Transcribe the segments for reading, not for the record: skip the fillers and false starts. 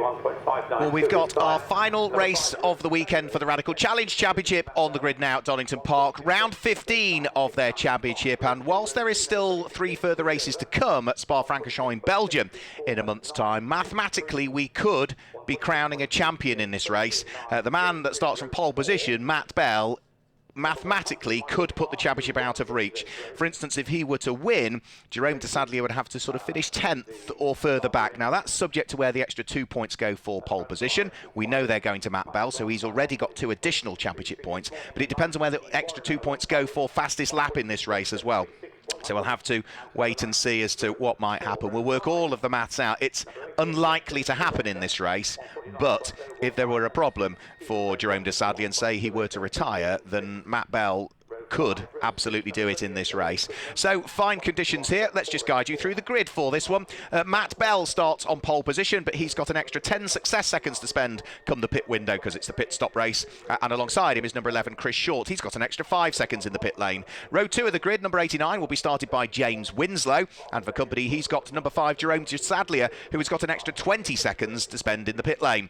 Well, we've got our final race of the weekend for the Radical Challenge Championship on the grid now at Donington Park. Round 15 of their championship, and whilst there is still 3 further races to come at Spa-Francorchamps in Belgium in a month's time, mathematically we could be crowning a champion in this race. The man that starts from pole position, Matt Bell, mathematically could put the championship out of reach. For instance, if he were to win, Jerome de Sadlier would have to sort of finish 10th or further back. Now, that's subject to where the extra 2 points go for pole position. We know they're going to Matt Bell, so he's already got 2 additional championship points, but it depends on where the extra 2 points go for fastest lap in this race as well. So we'll have to wait and see as to what might happen. We'll work all of the maths out. It's unlikely to happen in this race, but if there were a problem for Jerome de Sadlier and say he were to retire, then Matt Bell could absolutely do it in this race. So fine conditions here. Let's just guide you through the grid for this one. Matt Bell starts on pole position, but he's got an extra 10 success seconds to spend come the pit window because it's the pit stop race. And alongside him is number 11, Chris Short. He's got an extra 5 seconds in the pit lane. Row 2 of the grid, number 89, will be started by James Winslow. And for company, he's got number 5, Jerome de Sadlier, who has got an extra 20 seconds to spend in the pit lane.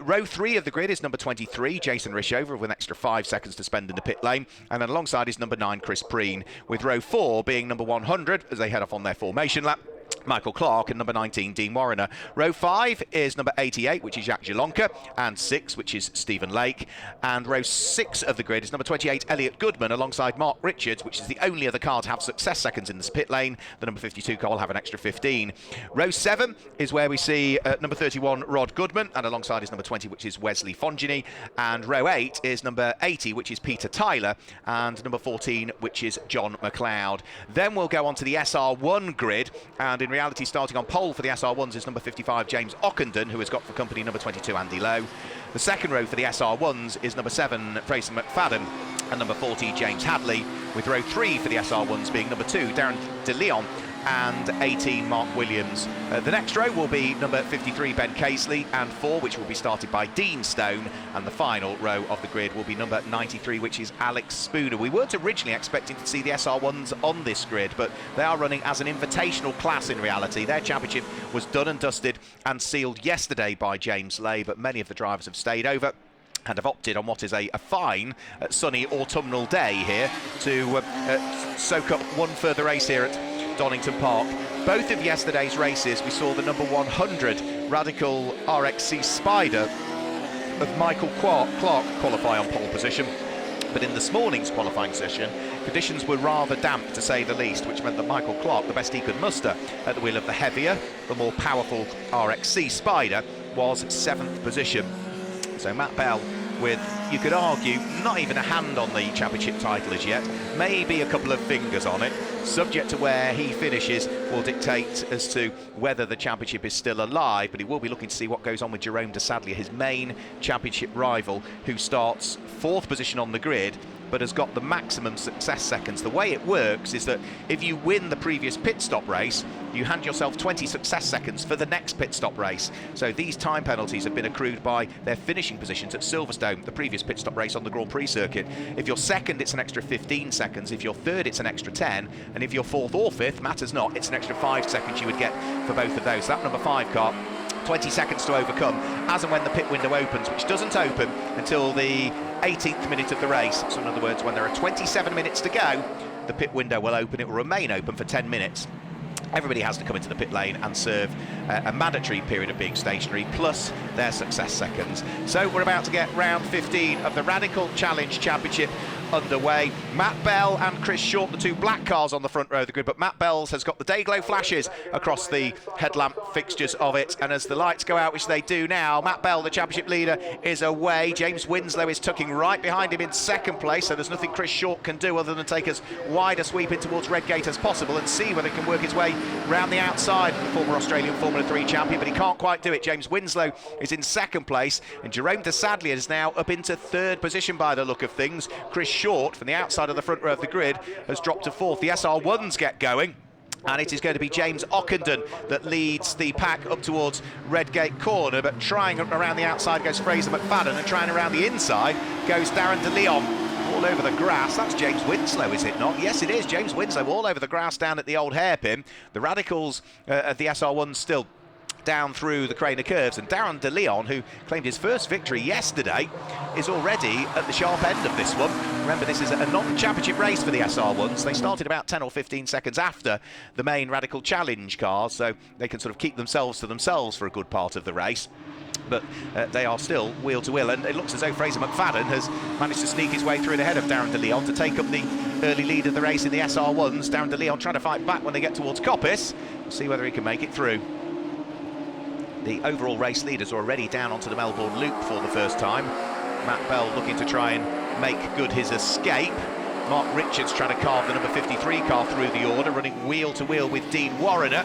Row 3 of the grid is number 23, Jason Rishover, with an extra 5 seconds to spend in the pit lane. And then alongside is number 9, Chris Preen, with row 4 being number 100 as they head off on their formation lap, Michael Clark, and number 19, Dean Warriner. Row 5 is number 88, which is Jacques Jelonka, and 6, which is Stephen Lake. And row 6 of the grid is number 28, Elliot Goodman, alongside Mark Richards, which is the only other car to have success seconds in this pit lane. The number 52 car will have an extra 15. Row 7 is where we see number 31, Rod Goodman, and alongside is number 20, which is Wesley Fongini. And row 8 is number 80, which is Peter Tyler, and number 14, which is John McLeod. Then we'll go on to the SR1 grid, and in reality, starting on pole for the SR1s is number 55, James Ockenden, who has got for company number 22, Andy Lowe. The second row for the SR1s is number 7, Fraser McFadden, and number 40, James Hadley, with row 3 for the SR1s being number 2, Darren De Leon, and 18, Mark Williams. The next row will be number 53, Ben Casely, and 4, which will be started by Dean Stone, and the final row of the grid will be number 93, which is Alex Spooner. We weren't originally expecting to see the SR1s on this grid, but they are running as an invitational class in reality. Their championship was done and dusted and sealed yesterday by James Lay, but many of the drivers have stayed over and have opted on what is a fine sunny autumnal day here to soak up one further race here at Donington Park. Both of yesterday's races, we saw the number 100 Radical RXC Spider of Michael Clark qualify on pole position. But in this morning's qualifying session, conditions were rather damp, to say the least, which meant that Michael Clark, the best he could muster at the wheel of the heavier, the more powerful RXC Spider, was 7th position. So Matt Bell with, you could argue, not even a hand on the championship title as yet, maybe a couple of fingers on it. Subject to where he finishes will dictate as to whether the championship is still alive, but he will be looking to see what goes on with Jerome de Sadlier, his main championship rival, who starts 4th position on the grid but has got the maximum success seconds. The way it works is that if you win the previous pit stop race, you hand yourself 20 success seconds for the next pit stop race. So these time penalties have been accrued by their finishing positions at Silverstone, the previous pit stop race on the Grand Prix circuit. If you're second, it's an extra 15 seconds. If you're third, it's an extra 10. And if you're 4th or 5th, matters not, it's an extra 5 seconds you would get for both of those. So that number 5 car, 20 seconds to overcome as and when the pit window opens, which doesn't open until the 18th minute of the race. So in other words, when there are 27 minutes to go, the pit window will open. It will remain open for 10 minutes. Everybody has to come into the pit lane and serve a mandatory period of being stationary, plus their success seconds. So we're about to get round 15 of the Radical Challenge Championship underway. Matt Bell and Chris Short, the 2 black cars on the front row of the grid, but Matt Bell's has got the day glow flashes across the headlamp fixtures of it, and as the lights go out, which they do now, Matt Bell, the championship leader, is away. James Winslow is tucking right behind him in 2nd place, so there's nothing Chris Short can do other than take as wide a sweep in towards Redgate as possible and see whether he can work his way round the outside of the former Australian Formula 3 champion, but he can't quite do it. James Winslow is in 2nd place, and Jerome de Sadlier is now up into 3rd position by the look of things. Chris Short, from the outside of the front row of the grid, has dropped to 4th. The SR1s get going, and it is going to be James Ockenden that leads the pack up towards Redgate Corner, but trying around the outside goes Fraser McFadden, and trying around the inside goes Darren De Leon. All over the grass. That's James Winslow, is it not? Yes, it is. James Winslow all over the grass down at the old hairpin. The Radicals of the SR1 still down through the Craner curves, and Darren de Leon, who claimed his first victory yesterday, is already at the sharp end of this one. Remember, this is a non-championship race for the SR1s. They started about 10 or 15 seconds after the main Radical Challenge cars, so they can sort of keep themselves to themselves for a good part of the race. But they are still wheel to wheel, and it looks as though Fraser McFadden has managed to sneak his way through the head of Darren de Leon to take up the early lead of the race in the SR1s. Darren de Leon trying to fight back when they get towards Coppice. We'll see whether he can make it through. The overall race leaders are already down onto the Melbourne Loop for the first time. Matt Bell looking to try and make good his escape. Mark Richards trying to carve the number 53 car through the order, running wheel to wheel with Dean Warriner.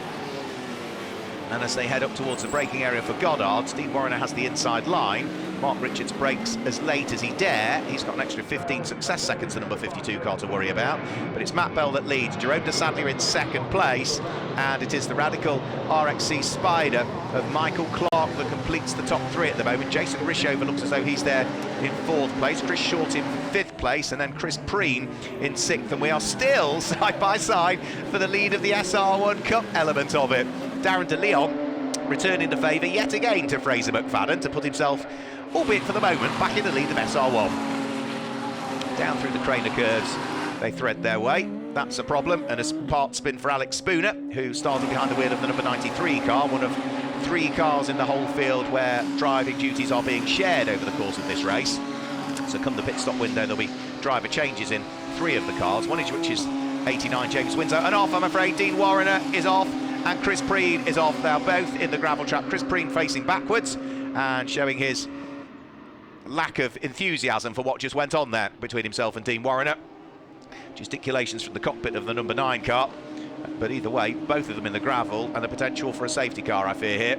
And as they head up towards the braking area for Goddard's, Dean Warriner has the inside line. Mark Richards brakes as late as he dare. He's got an extra 15 success seconds, the number 52 car, to worry about. But it's Matt Bell that leads. Jerome de Sadlier in second place. And it is the Radical RXC Spider of Michael Clark that completes the top three at the moment. Jason Rishover looks as though he's there in fourth place. Chris Short in fifth place. And then Chris Preen in sixth. And we are still side by side for the lead of the SR1 Cup element of it. Darren de Leon returning the favour yet again to Fraser McFadden to put himself, albeit for the moment, back in the lead of SR1. Down through the Craner curves, they thread their way. That's a problem, and a part spin for Alex Spooner, who started behind the wheel of the number 93 car, one of 3 cars in the whole field where driving duties are being shared over the course of this race. So come the pit stop window, there'll be driver changes in 3 of the cars, one of which is 89 James Winslow, and off, I'm afraid. Dean Warriner is off, and Chris Preen is off. They're both in the gravel trap. Chris Preen facing backwards and showing his lack of enthusiasm for what just went on there between himself and Dean Warriner. Gesticulations from the cockpit of the number 9 car. But either way, both of them in the gravel, and the potential for a safety car, I fear, here.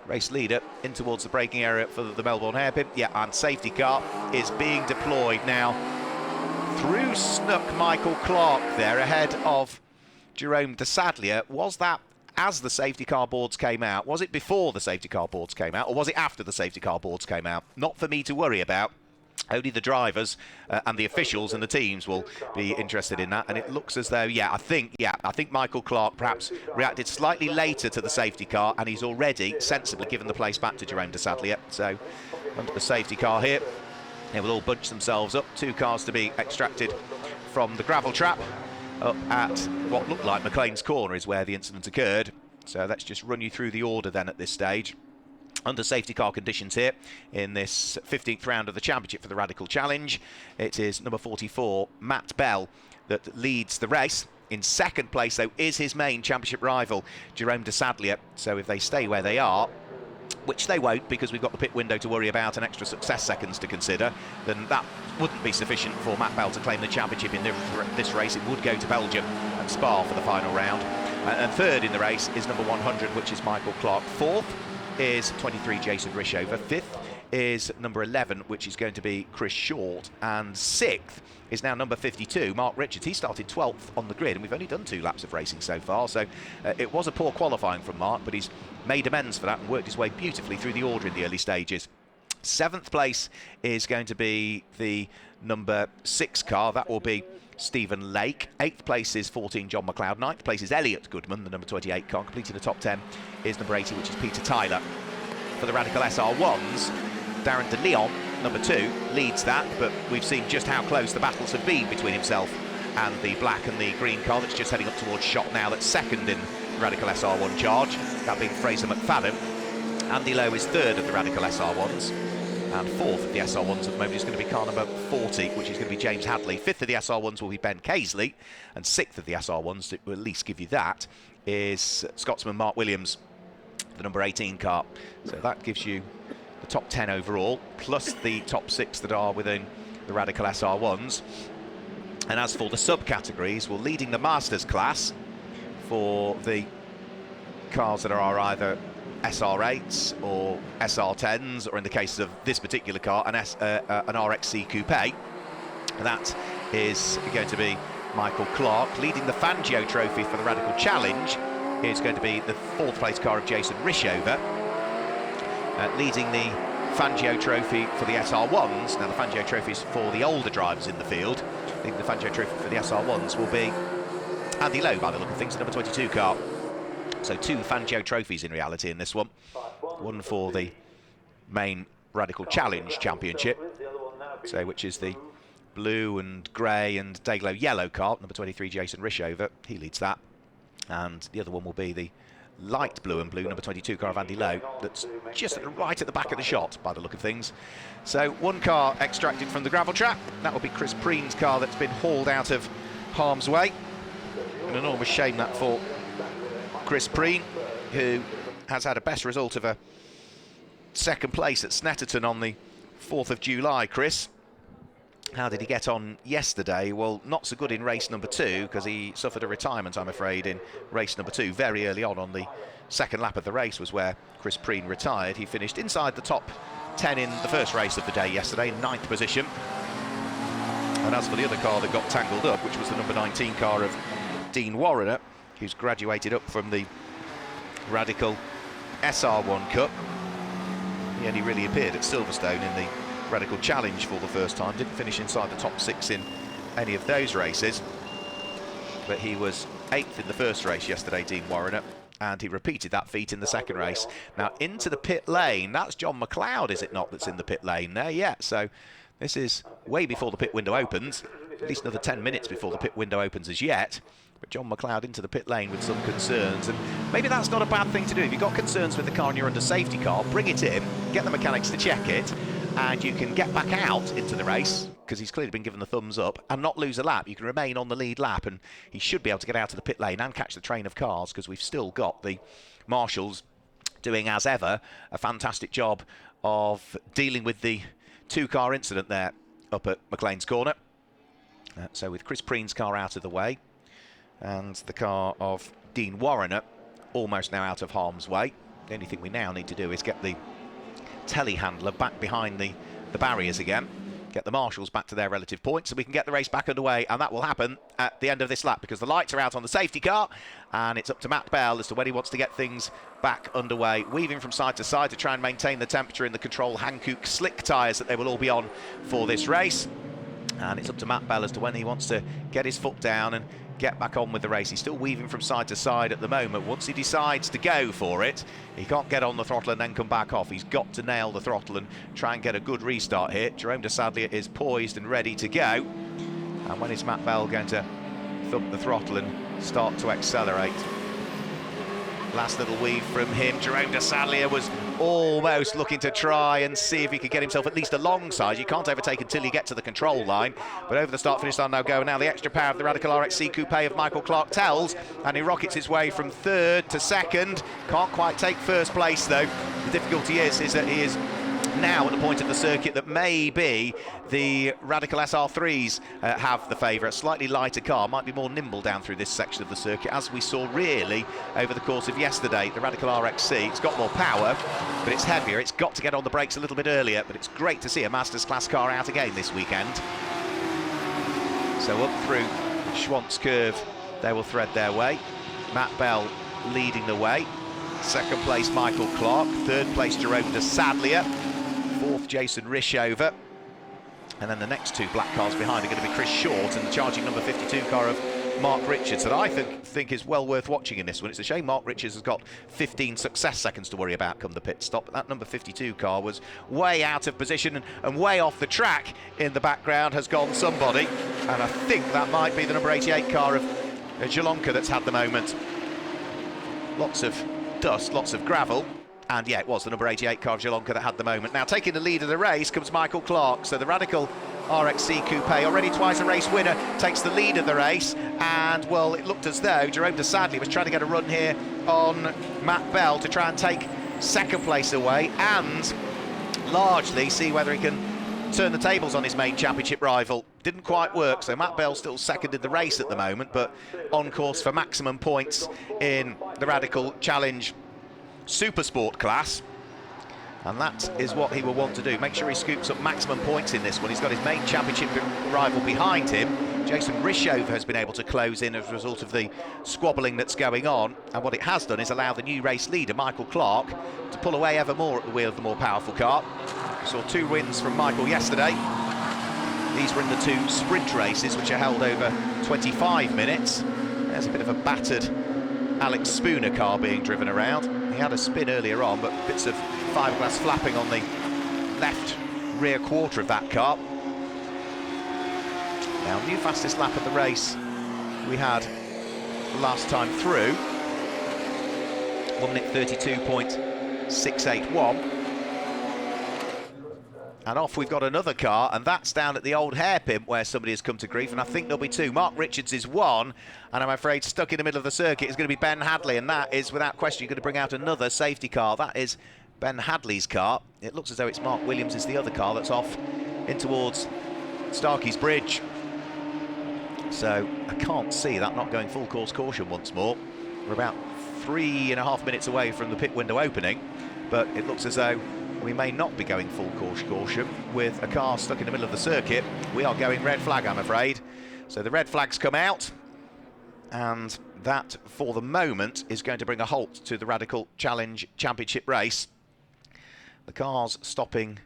Race leader in towards the braking area for the Melbourne hairpin. Yeah, and safety car is being deployed now. Through snuck Michael Clark there ahead of Jerome de Sadlier. Was that as the safety car boards came out? Was it before the safety car boards came out, or was it after the safety car boards came out? Not for me to worry about. Only the drivers and the officials and the teams will be interested in that. And it looks as though, I think Michael Clark perhaps reacted slightly later to the safety car, and he's already sensibly given the place back to Jerome de Sadlier. So under the safety car here, they will all bunch themselves up. 2 cars to be extracted from the gravel trap. Up at what looked like McLean's Corner is where the incident occurred. So let's just run you through the order then at this stage. Under safety car conditions here in this 15th round of the championship for the Radical Challenge, it is number 44, Matt Bell, that leads the race. In second place, though, is his main championship rival, Jerome de Sadlier. So if they stay where they are, which they won't because we've got the pit window to worry about and extra success seconds to consider, then that wouldn't be sufficient for Matt Bell to claim the championship in this race. It would go to Belgium and Spa for the final round. And third in the race is number 100, which is Michael Clark. Fourth is 23 Jason Rishover. Fifth is number 11, which is going to be Chris Short. And sixth is now number 52, Mark Richards. He started 12th on the grid, and we've only done 2 laps of racing so far, so it was a poor qualifying from Mark, but he's made amends for that and worked his way beautifully through the order in the early stages. 7th place is going to be the number 6 car. That will be Stephen Lake. 8th place is 14 John McLeod. 9th place is Elliot Goodman, the number 28 car. Completing the top 10 is number 80, which is Peter Tyler. For the Radical SR1s, Darren de Leon, number 2, leads that, but we've seen just how close the battles have been between himself and the black and the green car that's just heading up towards shot now. That's second in the Radical SR1 charge, that being Fraser McFadden. Andy Lowe is third of the Radical SR1s, and fourth of the SR1s at the moment is going to be car number 40, which is going to be James Hadley. Fifth of the SR1s will be Ben Casely, and sixth of the SR1s, to at least give you that, is Scotsman Mark Williams, the number 18 car. So that gives you the top 10 overall, plus the top 6 that are within the Radical SR1s. And as for the subcategories, well, leading the Masters class for the cars that are either SR8s or SR10s, or in the case of this particular car, an RXC Coupe. That is going to be Michael Clark. Leading the Fangio Trophy for the Radical Challenge is going to be the 4th place car of Jason Rishover. Leading the Fangio Trophy for the SR1s, now the Fangio Trophy is for the older drivers in the field. Leading the Fangio Trophy for the SR1s will be Andy Lowe, by the look of things, the number 22 car. So 2 Fangio trophies in reality in this one. One for the main Radical Challenge Championship, so which is the blue and grey and Dayglow yellow car, number 23 Jason Rishover, he leads that. And the other one will be the light blue and blue, number 22 car of Andy Lowe, that's just right at the back of the shot by the look of things. So 1 car extracted from the gravel trap. That will be Chris Preen's car that's been hauled out of harm's way. An enormous shame that for Chris Preen, who has had a best result of a 2nd place at Snetterton on the 4th of July, Chris. How did he get on yesterday? Well, not so good in race number 2, because he suffered a retirement, I'm afraid, in race number 2. Very early on the 2nd lap of the race was where Chris Preen retired. He finished inside the top 10 in the first race of the day yesterday, in 9th position. And as for the other car that got tangled up, which was the number 19 car of Dean Warrener, who's graduated up from the Radical SR1 Cup. He only really appeared at Silverstone in the Radical Challenge for the first time, didn't finish inside the top 6 in any of those races, but he was 8th in the first race yesterday, Dean Warrener, and he repeated that feat in the 2nd race. Now into the pit lane, that's John McLeod, is it not, that's in the pit lane there? Yeah, so this is way before the pit window opens, at least another 10 minutes before the pit window opens as yet. But John McLeod into the pit lane with some concerns, and maybe that's not a bad thing to do. If you've got concerns with the car and you're under safety car, bring it in, get the mechanics to check it, and you can get back out into the race, because he's clearly been given the thumbs up, and not lose a lap. You can remain on the lead lap, and he should be able to get out of the pit lane and catch the train of cars, because we've still got the marshals doing, as ever, a fantastic job of dealing with the 2-car incident there up at McLean's Corner. So with Chris Preen's car out of the way, and the car of Dean Warrener almost now out of harm's way, the only thing we now need to do is get the telehandler back behind the barriers again, get the marshals back to their relative points, so we can get the race back underway, and that will happen at the end of this lap, because the lights are out on the safety car, and it's up to Matt Bell as to when he wants to get things back underway, weaving from side to side to try and maintain the temperature in the Control Hankook slick tyres that they will all be on for this race. And it's up to Matt Bell as to when he wants to get his foot down and get back on with the race. He's still weaving from side to side at the moment. Once he decides to go for it, he can't get on the throttle and then come back off. He's got to nail the throttle and try and get a good restart here. Jerome de Sadlier is poised and ready to go. And when is Matt Bell going to thump the throttle and start to accelerate? Last little weave from him. Jerome de Sadlier was almost looking to try and see if he could get himself at least alongside. You can't overtake until you get to the control line, but over the start-finish line now go. Now the extra power of the Radical RXC Coupe of Michael Clark tells, and he rockets his way from 3rd to 2nd. Can't quite take 1st place though. The difficulty is that he is now at the point of the circuit that maybe the Radical SR3s have the favour. A slightly lighter car, might be more nimble down through this section of the circuit, as we saw really over the course of yesterday. The Radical RXC, it's got more power, but it's heavier. It's got to get on the brakes a little bit earlier, but it's great to see a Masters class car out again this weekend. So up through Schwantz Curve, they will thread their way. Matt Bell leading the way. 2nd place, Michael Clark. 3rd place, Jerome de Sadlier. 4th, Jason Rishover. And then the next 2 black cars behind are going to be Chris Short and the charging number 52 car of Mark Richards, that I think is well worth watching in this one. It's a shame Mark Richards has got 15 success seconds to worry about come the pit stop. But that number 52 car was way out of position and way off the track. In the background has gone somebody, and I think that might be the number 88 car of Jalonka that's had the moment. Lots of dust, lots of gravel. And yeah, it was the number 88 car of Jalonka that had the moment. Now taking the lead of the race comes Michael Clark. So the Radical RXC Coupe, already twice a race winner, takes the lead of the race. And well, it looked as though Jerome de Sadlier was trying to get a run here on Matt Bell to try and take 2nd place away and largely see whether he can turn the tables on his main championship rival. Didn't quite work, so Matt Bell's still 2nd in the race at the moment, but on course for maximum points in the Radical Challenge Super Sport class, and that is what he will want to do. Make sure he scoops up maximum points in this one. He's got his main championship rival behind him. Jason Rishover has been able to close in as a result of the squabbling that's going on, and what it has done is allow the new race leader, Michael Clark, to pull away ever more at the wheel of the more powerful car. We saw 2 wins from Michael yesterday. These were in the 2 sprint races, which are held over 25 minutes. There's a bit of a battered Alex Spooner car being driven around. He had a spin earlier on, but bits of fiberglass flapping on the left rear quarter of that car. Now, new fastest lap of the race we had last time through, 1 minute 32.681. And off we've got another car, and that's down at the old hairpin where somebody has come to grief, and I think there'll be two. Mark Richards is one, and I'm afraid stuck in the middle of the circuit is going to be Ben Hadley, and that is, without question, going to bring out another safety car. That is Ben Hadley's car. It looks as though it's Mark Williams is the other car that's off in towards Starkey's Bridge. So I can't see that not going full course caution once more. We're about 3.5 minutes away from the pit window opening, but it looks as though we may not be going full course caution with a car stuck in the middle of the circuit. We are going red flag, I'm afraid. So the red flags come out, and that, for the moment, is going to bring a halt to the Radical Challenge Championship race. The cars stopping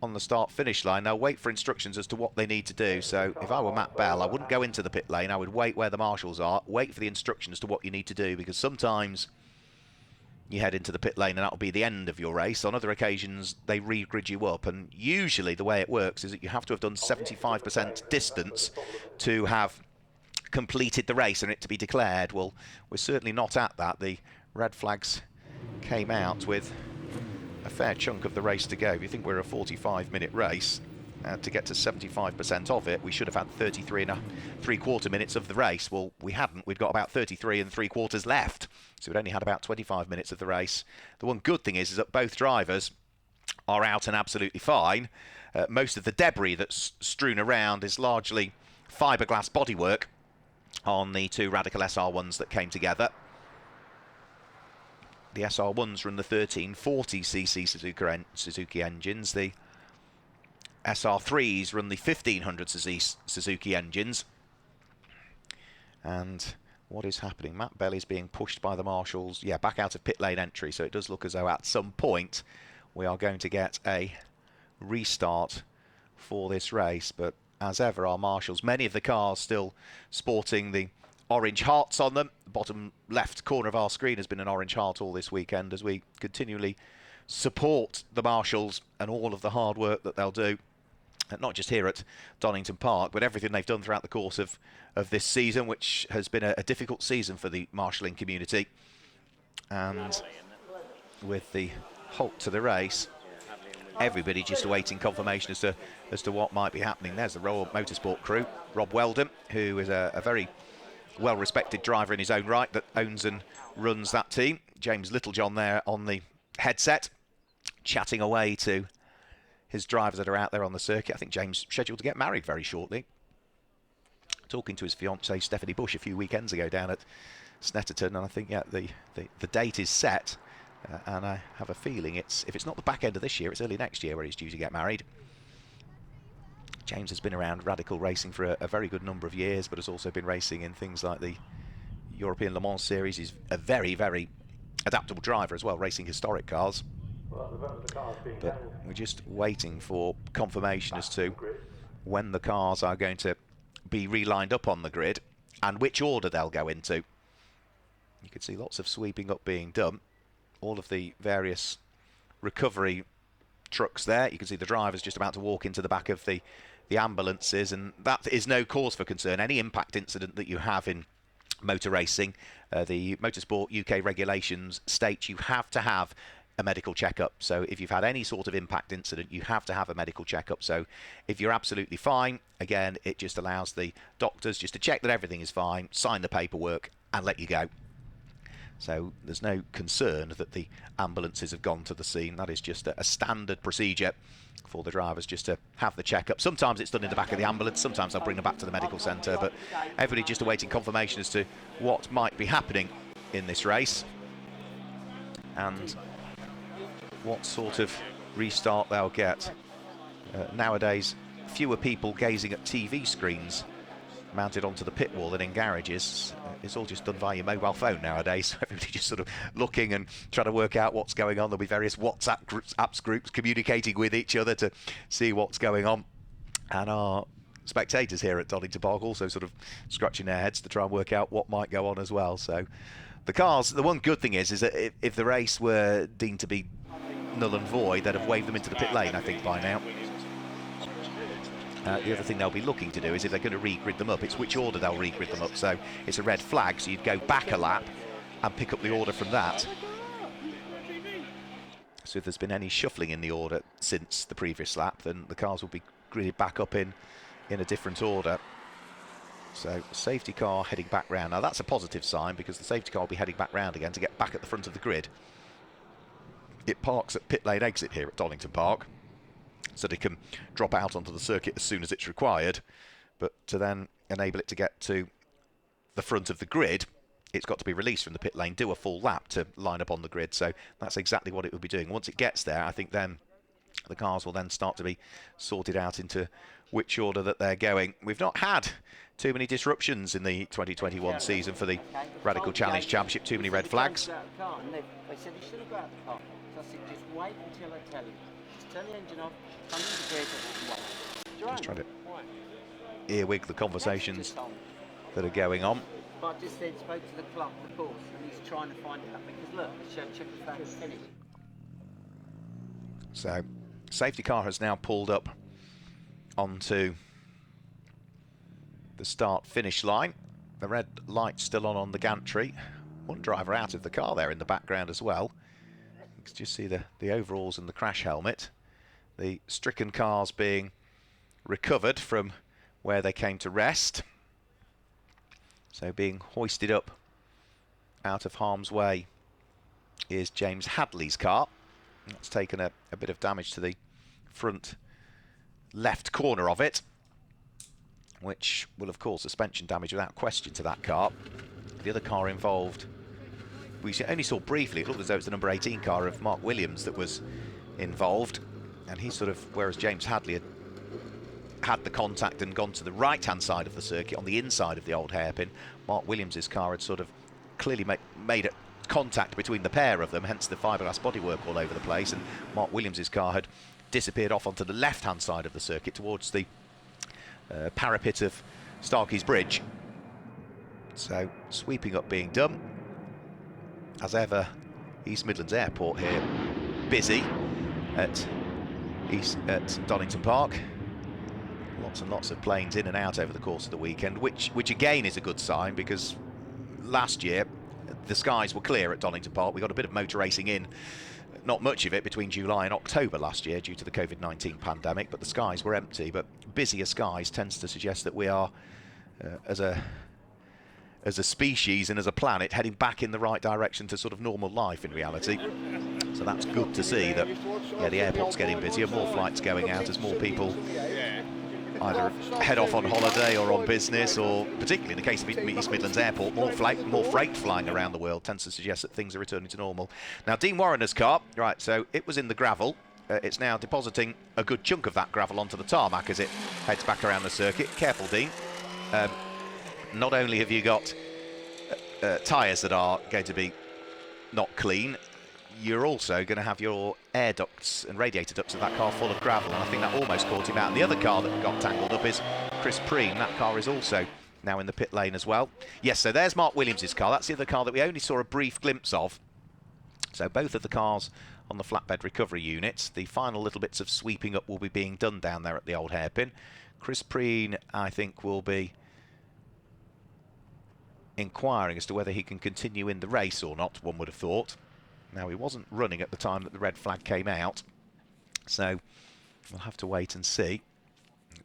on the start-finish line. They'll wait for instructions as to what they need to do. So if I were Matt Bell, I wouldn't go into the pit lane. I would wait where the marshals are, wait for the instructions as to what you need to do, because sometimes you head into the pit lane and that'll be the end of your race. On other occasions, they re-grid you up, and usually the way it works is that you have to have done 75% distance to have completed the race and it to be declared. Well, we're certainly not at that. The red flags came out with a fair chunk of the race to go. If you think we're a 45-minute race, to get to 75% of it, we should have had 33.75 minutes of the race. Well, we hadn't. We'd got about 33.75 left, so we'd only had about 25 minutes of the race. The one good thing is that both drivers are out and absolutely fine. Most of the debris that's strewn around is largely fiberglass bodywork on the two Radical SR1s that came together. The SR1s run the 1340cc Suzuki engines. The SR3s run the 1500cc Suzuki engines. And what is happening? Matt Bell is being pushed by the marshals, back out of pit lane entry, so it does look as though at some point we are going to get a restart for this race. But as ever, our marshals, many of the cars still sporting the orange hearts on them. The bottom left corner of our screen has been an orange heart all this weekend as we continually support the marshals and all of the hard work that they'll do, not just here at Donington Park, but everything they've done throughout the course of this season, which has been a difficult season for the marshalling community. And with the halt to the race, everybody just awaiting confirmation as to what might be happening. There's the Royal Motorsport crew, Rob Weldon, who is a very well-respected driver in his own right that owns and runs that team. James Littlejohn there on the headset, chatting away to his drivers that are out there on the circuit. I think James scheduled to get married very shortly. Talking to his fiancée Stephanie Bush a few weekends ago down at Snetterton, and I think the date is set, and I have a feeling if it's not the back end of this year, it's early next year where he's due to get married. James has been around Radical racing for a very good number of years, but has also been racing in things like the European Le Mans Series. He's a very, very adaptable driver as well, racing historic cars. But we're just waiting for confirmation as to when the cars are going to be relined up on the grid and which order they'll go into. You can see lots of sweeping up being done. All of the various recovery trucks there. You can see the drivers just about to walk into the back of the ambulances, and that is no cause for concern. Any impact incident that you have in motor racing, the Motorsport UK regulations state you have to have a medical checkup. So if you've had any sort of impact incident, you have to have a medical checkup. So if you're absolutely fine, again, it just allows the doctors just to check that everything is fine, sign the paperwork and let you go. So there's no concern that the ambulances have gone to the scene. That is just a standard procedure for the drivers just to have the checkup. Sometimes it's done in the back of the ambulance, sometimes they'll bring them back to the medical centre, but everybody just awaiting confirmation as to what might be happening in this race and what sort of restart they'll get. Nowadays, fewer people gazing at TV screens mounted onto the pit wall than in garages. It's all just done via your mobile phone nowadays, so everybody just sort of looking and trying to work out what's going on. There'll be various WhatsApp groups communicating with each other to see what's going on, and our spectators here at Donington Park also sort of scratching their heads to try and work out what might go on as well. So The cars, the one good thing is that if the race were deemed to be null and void, they'd have waved them into the pit lane, I think, by now. The other thing they'll be looking to do is if they're going to re-grid them up, it's which order they'll re-grid them up. So it's a red flag, so you'd go back a lap and pick up the order from that. So if there's been any shuffling in the order since the previous lap, then the cars will be gridded back up in a different order. So safety car heading back round. Now that's a positive sign, because the safety car will be heading back round again to get back at the front of the grid. It parks at pit lane exit here at Donington Park, so they can drop out onto the circuit as soon as it's required, but to then enable it to get to the front of the grid, it's got to be released from the pit lane, do a full lap to line up on the grid. So that's exactly what it will be doing. Once it gets there, I think then the cars will then start to be sorted out into which order that they're going. We've not had too many disruptions in the 2021 season for the Radical Challenge Championship, too many red flags. They said he should have got out the car. So I said, just wait until I tell you. Just turn the engine off, come in the grid and wait. Just trying to earwig the conversations that are going on. But I just then spoke to the club, the course, and he's trying to find out, because look, the check the facts finished. So, safety car has now pulled up onto the start-finish line. The red light's still on the gantry. One driver out of the car there in the background as well. You can just see the overalls and the crash helmet. The stricken cars being recovered from where they came to rest. So being hoisted up out of harm's way is James Hadley's car. That's taken a bit of damage to the front left corner of it, which will have caused suspension damage without question to that car. The other car involved, we only saw briefly, it looked as though it was the number 18 car of Mark Williams that was involved, and he sort of, whereas James Hadley had the contact and gone to the right-hand side of the circuit on the inside of the old hairpin, Mark Williams's car had sort of clearly made a contact between the pair of them, hence the fiberglass bodywork all over the place, and Mark Williams's car had disappeared off onto the left-hand side of the circuit towards the parapet of Starkey's Bridge. So sweeping up being done. As ever, East Midlands Airport here busy at Donington Park. Lots and lots of planes in and out over the course of the weekend, which again is a good sign, because last year the skies were clear at Donington Park. We got a bit of motor racing in, not much of it between July and October last year due to the COVID-19 pandemic, but the skies were empty. But busier skies tends to suggest that we are, as a species and as a planet, heading back in the right direction to sort of normal life in reality. So that's good to see that, yeah, the airport's getting busier, more flights going out as more people either head off on holiday or on business, or particularly in the case of East Midlands Airport, more freight flying around the world tends to suggest that things are returning to normal. Now, Dean Warrener's car, right, so it was in the gravel. It's now depositing a good chunk of that gravel onto the tarmac as it heads back around the circuit. Careful, Dean. Not only have you got tyres that are going to be not clean, you're also going to have your air ducts and radiator ducts of that car full of gravel, and I think that almost caught him out. And the other car that got tangled up is Chris Preen. That car is also now in the pit lane as well. Yes, so there's Mark Williams' car. That's the other car that we only saw a brief glimpse of. So both of the cars on the flatbed recovery units. The final little bits of sweeping up will be being done down there at the old hairpin. Chris Preen, I think, will be inquiring as to whether he can continue in the race or not, one would have thought. Now, he wasn't running at the time that the red flag came out, so we'll have to wait and see.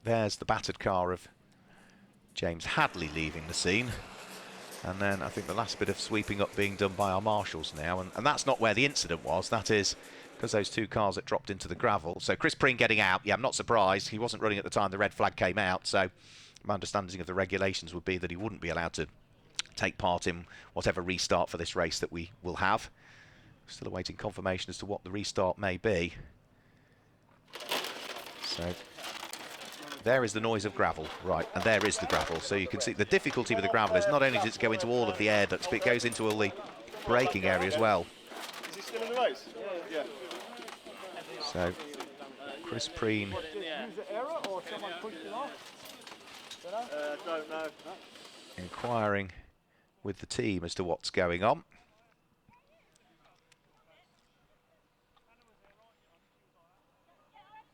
There's the battered car of James Hadley leaving the scene, and then I think the last bit of sweeping up being done by our marshals now, and that's not where the incident was. That is because those two cars that dropped into the gravel. So Chris Preen getting out, yeah, I'm not surprised. He wasn't running at the time the red flag came out, so my understanding of the regulations would be that he wouldn't be allowed to take part in whatever restart for this race that we will have. Still awaiting confirmation as to what the restart may be. So there is the noise of gravel, right, and there is the gravel. So you can see the difficulty with the gravel is not only does it go into all of the air ducts, but it goes into all the braking area as well. Is he still in the race? Yeah. So Chris Preen Don't know. inquiring with the team as to what's going on.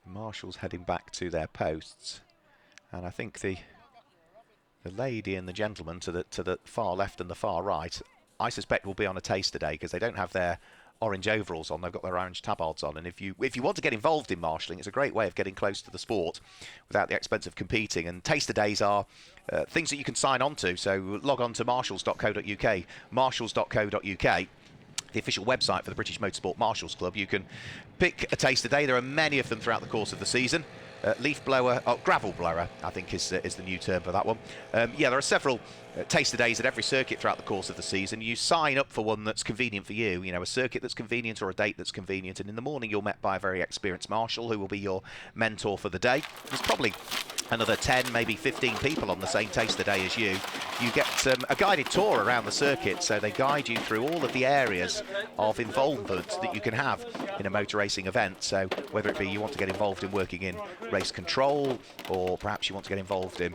Marshall's heading back to their posts, and I think the lady and the gentleman to the far left and the far right, I suspect will be on a taste today because they don't have their orange overalls on. They've got their orange tabards on, and if you want to get involved in marshalling, it's a great way of getting close to the sport without the expense of competing. And taster days are things that you can sign on to. So log on to marshalls.co.uk, marshalls.co.uk, the official website for the British Motorsport Marshals Club. You can pick a taster day. There are many of them throughout the course of the season. Leaf blower, gravel blower, I think is the new term for that one. Yeah, there are several taster days at every circuit throughout the course of the season. You sign up for one that's convenient for you, a circuit that's convenient or a date that's convenient, and in the morning you're met by a very experienced marshal who will be your mentor for the day. There's probably another 10, maybe 15 people on the same taster day as you. You get a guided tour around the circuit, so they guide you through all of the areas of involvement that you can have in a motor racing event. So whether it be you want to get involved in working in race control, or perhaps you want to get involved in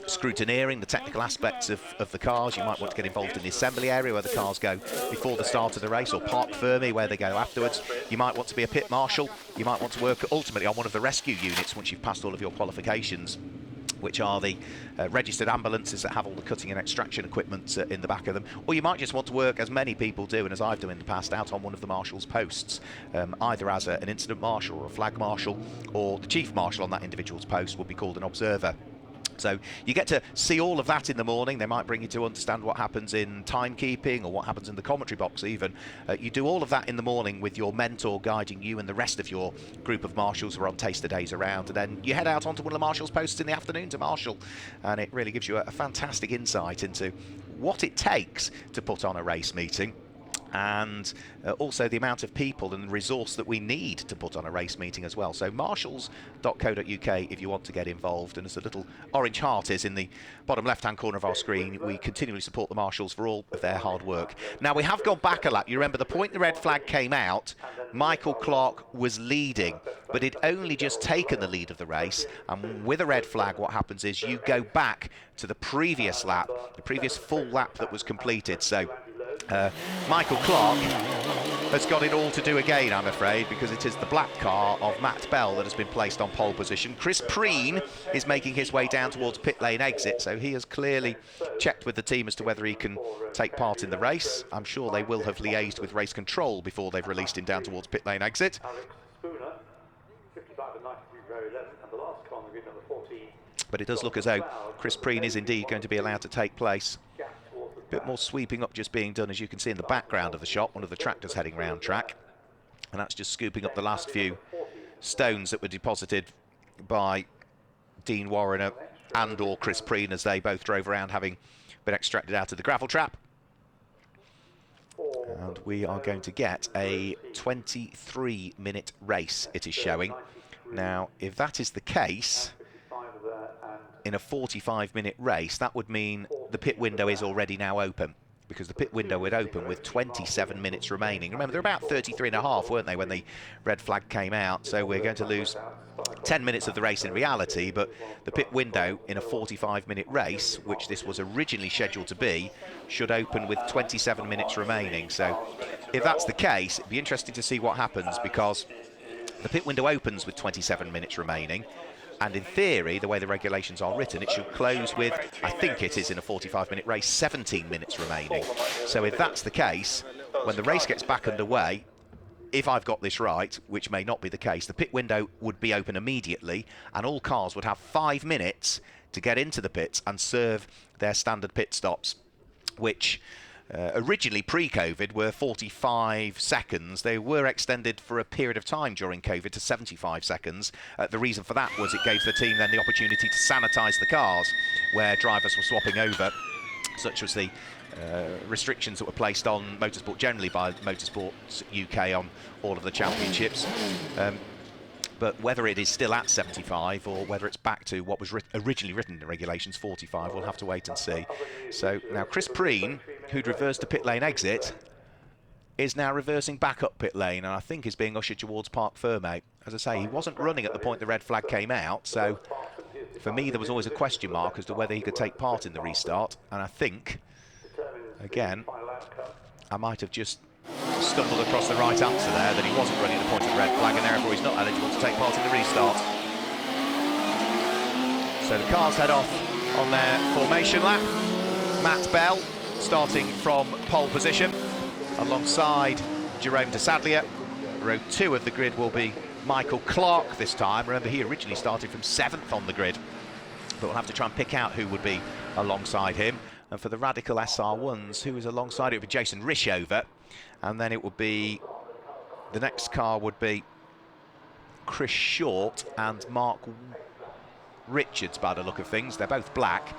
scrutineering the technical aspects of the cars. You might want to get involved in the assembly area where the cars go before the start of the race, or park fermi where they go afterwards. You might want to be a pit marshal. You might want to work ultimately on one of the rescue units once you've passed all of your qualifications, which are the registered ambulances that have all the cutting and extraction equipment in the back of them. Or you might just want to work, as many people do and as I've done in the past, out on one of the marshal's posts, either as an incident marshal or a flag marshal, or the chief marshal on that individual's post would be called an observer. So you get to see all of that in the morning. They might bring you to understand what happens in timekeeping or what happens in the commentary box even. You do all of that in the morning with your mentor guiding you and the rest of your group of marshals who are on taster days around. And then you head out onto one of the marshals' posts in the afternoon to marshal. And it really gives you a fantastic insight into what it takes to put on a race meeting, and also the amount of people and resource that we need to put on a race meeting as well. So marshalls.co.uk if you want to get involved, and as the little orange heart is in the bottom left-hand corner of our screen, we continually support the marshals for all of their hard work. Now, we have gone back a lap. You remember the point the red flag came out, Michael Clark was leading, but he'd only just taken the lead of the race, and with a red flag what happens is you go back to the previous lap, the previous full lap that was completed. So Michael Clark has got it all to do again, I'm afraid, because it is the black car of Matt Bell that has been placed on pole position. Chris Preen is making his way down towards pit lane exit, so he has clearly checked with the team as to whether he can take part in the race. I'm sure they will have liaised with race control before they've released him down towards pit lane exit. But it does look as though Chris Preen is indeed going to be allowed to take place. A bit more sweeping up just being done, as you can see in the background of the shot, one of the tractors heading round track, and that's just scooping up the last few stones that were deposited by Dean Warrener and or Chris Preen as they both drove around, having been extracted out of the gravel trap. And we are going to get a 23-minute race, it is showing. Now, if that is the case, in a 45-minute race, that would mean the pit window is already now open, because the pit window would open with 27 minutes remaining. Remember, they're about 33 and a half, weren't they, when the red flag came out? So we're going to lose 10 minutes of the race in reality, but the pit window in a 45-minute race, which this was originally scheduled to be, should open with 27 minutes remaining. So if that's the case, it'd be interesting to see what happens, because the pit window opens with 27 minutes remaining. And in theory, the way the regulations are written, it should close with, I think it is in a 45-minute race, 17 minutes remaining. So if that's the case, when the race gets back underway, if I've got this right, which may not be the case, the pit window would be open immediately, and all cars would have 5 minutes to get into the pits and serve their standard pit stops, which originally pre-COVID were 45 seconds. They were extended for a period of time during COVID to 75 seconds. The reason for that was it gave the team then the opportunity to sanitise the cars where drivers were swapping over, such was the restrictions that were placed on motorsport generally by Motorsport UK on all of the championships. But whether it is still at 75 or whether it's back to what was originally written in the regulations, 45, we'll have to wait and see. So now Chris Preen, who'd reversed the pit lane exit, is now reversing back up pit lane, and I think is being ushered towards Parc Fermé. As I say, he wasn't running at the point the red flag came out, so for me there was always a question mark as to whether he could take part in the restart, and I think Again, I might have just stumbled across the right answer there, that he wasn't running at the point of the red flag, and therefore he's not eligible to take part in the restart. So the cars head off on their formation lap. Matt Bell starting from pole position alongside Jerome de Sadlier. Row 2 of the grid will be Michael Clark this time. Remember, he originally started from 7th on the grid, but we'll have to try and pick out who would be alongside him. And for the Radical SR1s, who is alongside it would be Jason Rishover, and then it would be, the next car would be Chris Short and Mark Richards by the look of things. They're both black.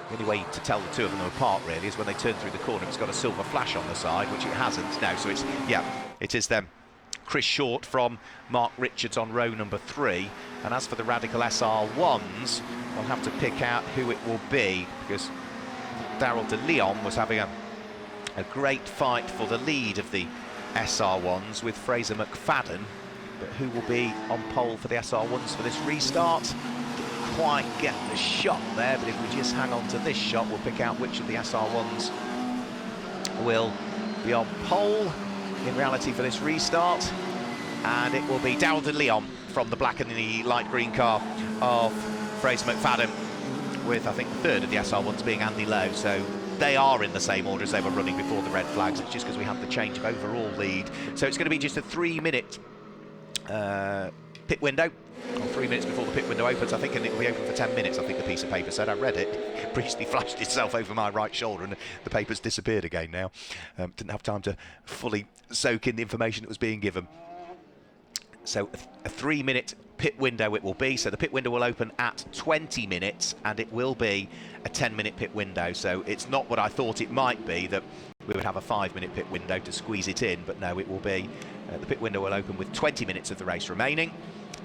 The only way to tell the two of them apart really is when they turn through the corner. It's got a silver flash on the side, which it hasn't now, so it's, yeah, it is them. Chris Short from Mark Richards on row number 3. And as for the Radical SR1s, we'll have to pick out who it will be, because Daryl de Leon was having a great fight for the lead of the SR1s with Fraser McFadden. But who will be on pole for the SR1s for this restart? Didn't quite get the shot there, but if we just hang on to this shot, we'll pick out which of the SR1s will be on pole in reality for this restart. And it will be Daryl de Leon from the black and the light green car of Fraser McFadden, with I think the third of the SR1s being Andy Lowe. So they are in the same order as they were running before the red flags. It's just because we have the change of overall lead. So it's going to be just a 3-minute pit window, or 3 minutes before the pit window opens, I think, and it will be open for 10 minutes, I think the piece of paper said. I read it. It briefly flashed itself over my right shoulder and the paper's disappeared again now. Didn't have time to fully soak in the information that was being given. So a 3-minute pit window it will be. So the pit window will open at 20 minutes and it will be a 10-minute pit window. So it's not what I thought it might be, that we would have a 5-minute pit window to squeeze it in, but no, it will be, the pit window will open with 20 minutes of the race remaining,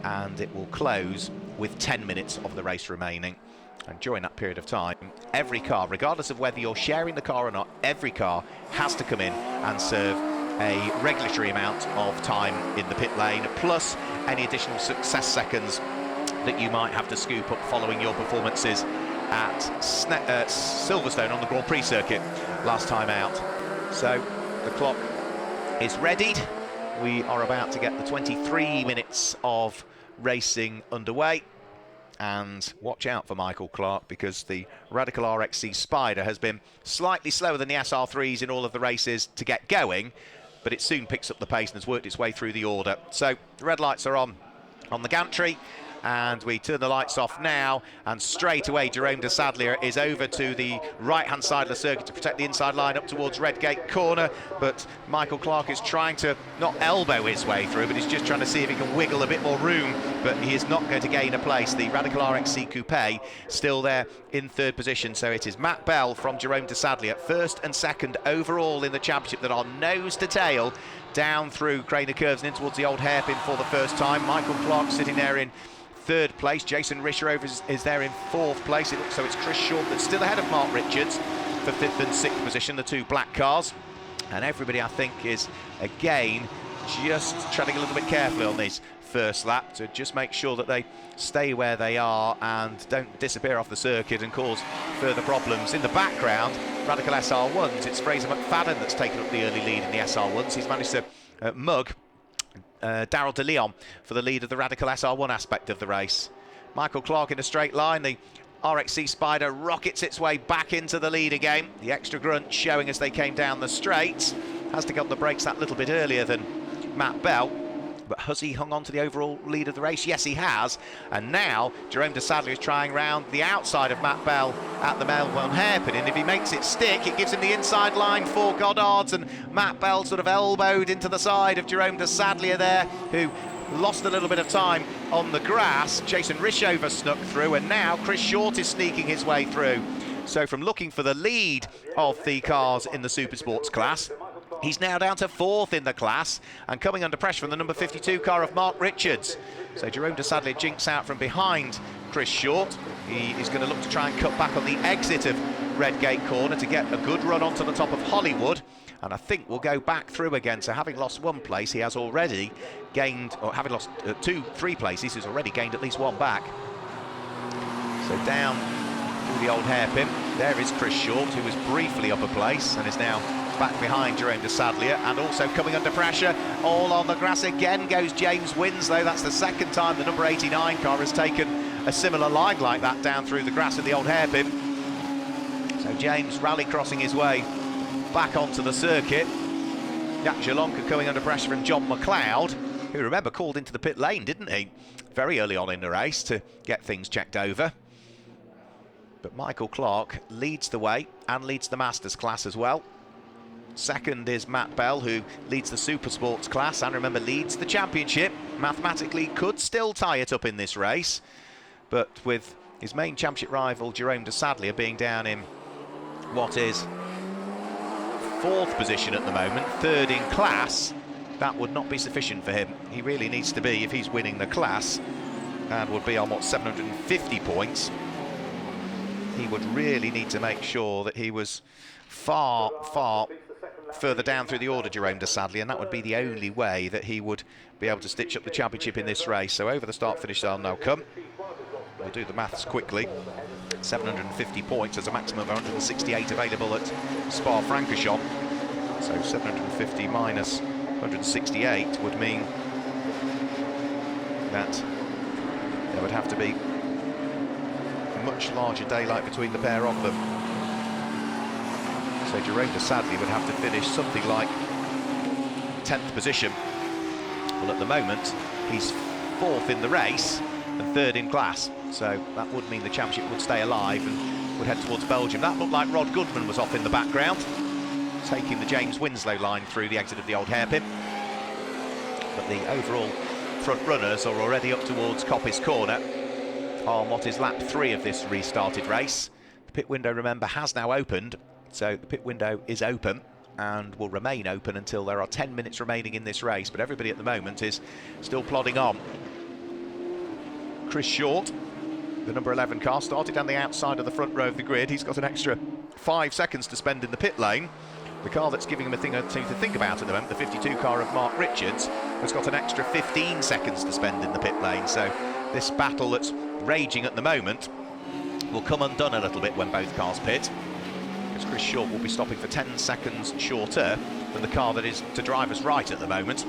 and it will close with 10 minutes of the race remaining. And during that period of time, every car, regardless of whether you're sharing the car or not, every car has to come in and serve a regulatory amount of time in the pit lane, plus any additional success seconds that you might have to scoop up following your performances at Silverstone on the Grand Prix circuit last time out. So the clock is readied. We are about to get the 23 minutes of racing underway. And watch out for Michael Clark, because the Radical RXC Spider has been slightly slower than the SR3s in all of the races to get going, but it soon picks up the pace and has worked its way through the order. So the red lights are on the gantry, and we turn the lights off now, and straight away Jerome de Sadlier is over to the right-hand side of the circuit to protect the inside line up towards Redgate Corner, but Michael Clark is trying to not elbow his way through, but he's just trying to see if he can wiggle a bit more room, but he is not going to gain a place. The Radical RXC Coupe still there in third position, so it is Matt Bell from Jerome de Sadlier, first and second overall in the championship, that are nose to tail down through Craner Curves and in towards the old hairpin for the first time. Michael Clark sitting there in third place. Jason Rishover is there in fourth place. So it's Chris Short that's still ahead of Mark Richards for fifth and sixth position, the two black cars. And everybody, I think, is again just treading a little bit carefully on this first lap to just make sure that they stay where they are and don't disappear off the circuit and cause further problems. In the background, Radical SR1s, it's Fraser McFadden that's taken up the early lead in the SR1s. He's managed to mug Daryl de Leon for the lead of the Radical SR1 aspect of the race. Michael Clark in a straight line. The RXC Spider rockets its way back into the lead again. The extra grunt showing as they came down the straight. Has to get on the brakes that little bit earlier than Matt Bell. But has he hung on to the overall lead of the race? Yes, he has. And now Jerome de Sadlier is trying round the outside of Matt Bell at the Melbourne hairpin. And if he makes it stick, it gives him the inside line for Goddard's. And Matt Bell sort of elbowed into the side of Jerome de Sadlier there, who lost a little bit of time on the grass. Jason Rishover snuck through, and now Chris Short is sneaking his way through. So from looking for the lead of the cars in the Super Sports class, he's now down to fourth in the class and coming under pressure from the number 52 car of Mark Richards. So Jerome de Sadlier jinks out from behind Chris Short. He is going to look to try and cut back on the exit of Redgate Corner to get a good run onto the top of Hollywood. And I think we'll go back through again. So having lost one place, he has already gained, or having lost three places, he's already gained at least one back. So down through the old hairpin. There is Chris Short, who was briefly up a place and is now back behind Jerome de Sadlier, and also coming under pressure. All on the grass again goes James Winslow. That's the second time the number 89 car has taken a similar line like that down through the grass in the old hairpin. So James rally crossing his way back onto the circuit. Jack Jalonka coming under pressure from John McLeod, who, remember, called into the pit lane, didn't he? Very early on in the race to get things checked over. But Michael Clark leads the way and leads the Masters class as well. Second is Matt Bell, who leads the Super Sports class and, remember, leads the championship. Mathematically could still tie it up in this race, but with his main championship rival Jerome de Sadlier being down in what is fourth position at the moment, third in class, that would not be sufficient for him. He really needs to be, if he's winning the class, and would be on, what, 750 points. He would really need to make sure that he was far, far further down through the order, Jerome de Sadlier, and that would be the only way that he would be able to stitch up the championship in this race. So over the start-finish they'll now come. We'll do the maths quickly. 750 points, there's a maximum of 168 available at Spa-Francorchamps. So 750 minus 168 would mean that there would have to be a much larger daylight between the pair of them. So Jerome de Sadlier would have to finish something like 10th position. Well, at the moment, he's fourth in the race and third in class. So that would mean the championship would stay alive and would head towards Belgium. That looked like Rod Goodman was off in the background, taking the James Winslow line through the exit of the old hairpin. But the overall front runners are already up towards Coppice Corner on what is lap 3 of this restarted race. The pit window, remember, has now opened. So the pit window is open and will remain open until there are 10 minutes remaining in this race, but everybody at the moment is still plodding on. Chris Short, the number 11 car, started down the outside of the front row of the grid. He's got an extra 5 seconds to spend in the pit lane. The car that's giving him a thing or two to think about at the moment, the 52 car of Mark Richards, has got an extra 15 seconds to spend in the pit lane. So this battle that's raging at the moment will come undone a little bit when both cars pit. Chris Short will be stopping for 10 seconds shorter than the car that is to driver's right at the moment.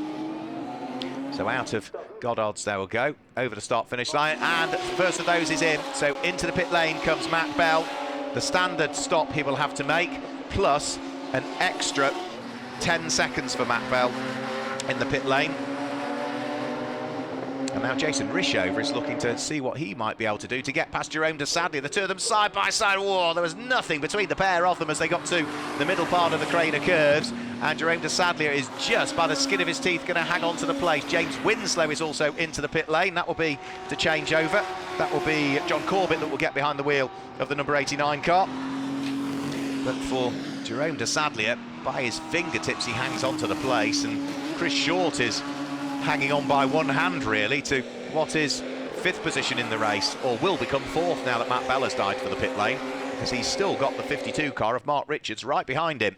So out of Goddard's they will go, over the start-finish line, and the first of those is in. So into the pit lane comes Matt Bell. The standard stop he will have to make, plus an extra 10 seconds for Matt Bell in the pit lane. And now Jason Rishover is looking to see what he might be able to do to get past Jerome de Sadlier. The two of them side by side. Whoa, there was nothing between the pair of them as they got to the middle part of the Craner curves. And Jerome de Sadlier is just by the skin of his teeth going to hang on to the place. James Winslow is also into the pit lane. That will be to change over. That will be John Corbett that will get behind the wheel of the number 89 car. But for Jerome de Sadlier, by his fingertips, he hangs on to the place. And Chris Short is hanging on by one hand, really, to what is 5th position in the race, or will become 4th now that Matt Bell has died for the pit lane, because he's still got the 52 car of Mark Richards right behind him.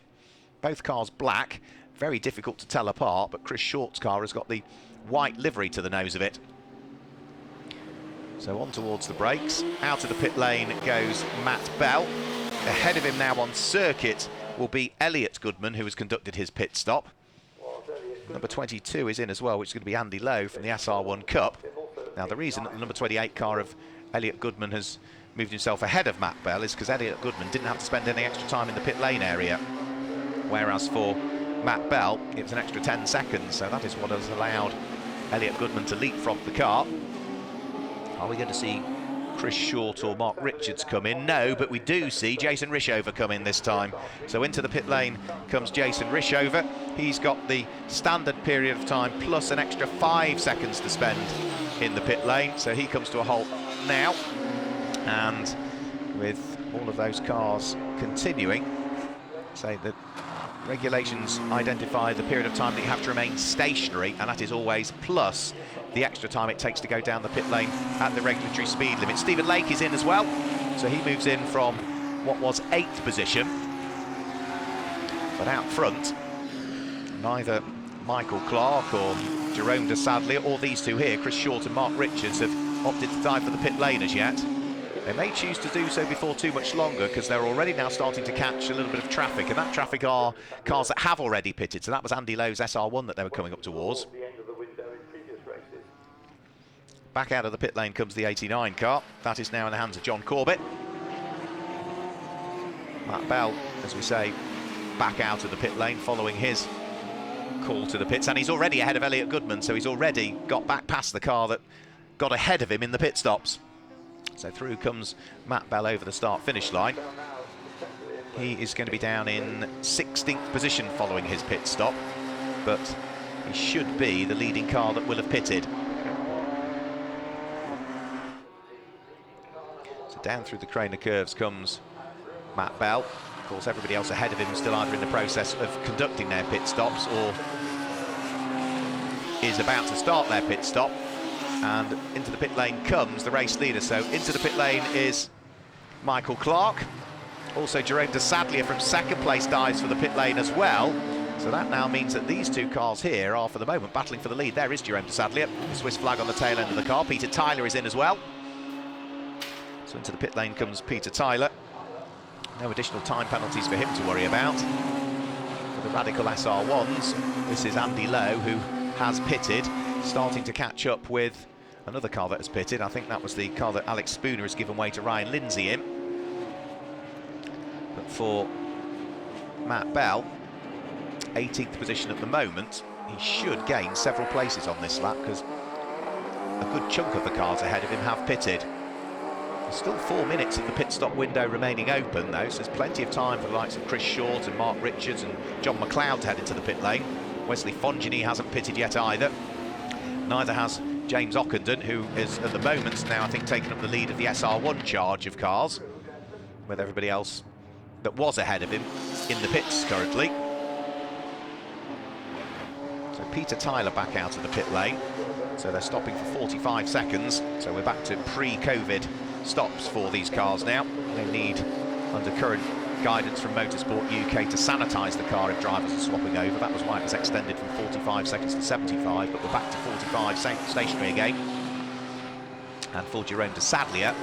Both cars black, very difficult to tell apart, but Chris Short's car has got the white livery to the nose of it. So on towards the brakes. Out of the pit lane goes Matt Bell. Ahead of him now on circuit will be Elliot Goodman, who has conducted his pit stop. Number 22 is in as well, which is going to be Andy Lowe from the SR1 Cup. Now, the reason that the number 28 car of Elliot Goodman has moved himself ahead of Matt Bell is because Elliot Goodman didn't have to spend any extra time in the pit lane area. Whereas for Matt Bell, it was an extra 10 seconds, so that is what has allowed Elliot Goodman to leapfrog the car. Are we going to see Chris Short or Mark Richards come in? No, but we do see Jason Rishover come in this time. So into the pit lane comes Jason Rishover. He's got the standard period of time plus an extra 5 seconds to spend in the pit lane. So he comes to a halt now. And with all of those cars continuing, say that regulations identify the period of time that you have to remain stationary, and that is always plus the extra time it takes to go down the pit lane at the regulatory speed limit. Stephen Lake is in as well, so he moves in from what was 8th position. But out front, neither Michael Clark or Jerome de Sadlier or these two here, Chris Short and Mark Richards, have opted to dive for the pit lane as yet. They may choose to do so before too much longer, because they're already now starting to catch a little bit of traffic, and that traffic are cars that have already pitted. So that was Andy Lowe's SR1 that they were coming up towards. Back out of the pit lane comes the 89 car. That is now in the hands of John Corbett. Matt Bell, as we say, back out of the pit lane following his call to the pits, and he's already ahead of Elliot Goodman, so he's already got back past the car that got ahead of him in the pit stops. So through comes Matt Bell over the start-finish line. He is going to be down in 16th position following his pit stop, but he should be the leading car that will have pitted. So down through the Craner curves comes Matt Bell. Of course, everybody else ahead of him is still either in the process of conducting their pit stops or is about to start their pit stop. And into the pit lane comes the race leader. So into the pit lane is Michael Clark. Also Jerome de Sadlier from second place dives for the pit lane as well. So that now means that these two cars here are for the moment battling for the lead. There is Jerome de Sadlier, the Swiss flag on the tail end of the car. Peter Tyler is in as well. So into the pit lane comes Peter Tyler. No additional time penalties for him to worry about. For the Radical SR1s, this is Andy Lowe, who has pitted, starting to catch up with another car that has pitted. I think that was the car that Alex Spooner has given way to Ryan Lindsay in. But for Matt Bell, 18th position at the moment, he should gain several places on this lap, because a good chunk of the cars ahead of him have pitted. There's still 4 minutes of the pit stop window remaining open though, so there's plenty of time for the likes of Chris Short and Mark Richards and John McLeod to head into the pit lane. Wesley Fongini hasn't pitted yet either. Neither has James Ockenden, who is at the moment now, I think, taking up the lead of the SR1 charge of cars, with everybody else that was ahead of him in the pits currently. So Peter Tyler back out of the pit lane. So they're stopping for 45 seconds. So we're back to pre-COVID stops for these cars now. They need, under current guidance from Motorsport UK, to sanitise the car if drivers are swapping over. That was why it was extended from 45 seconds to 75, but we're back to 45 stationary again. And for Jerome de Sadlier,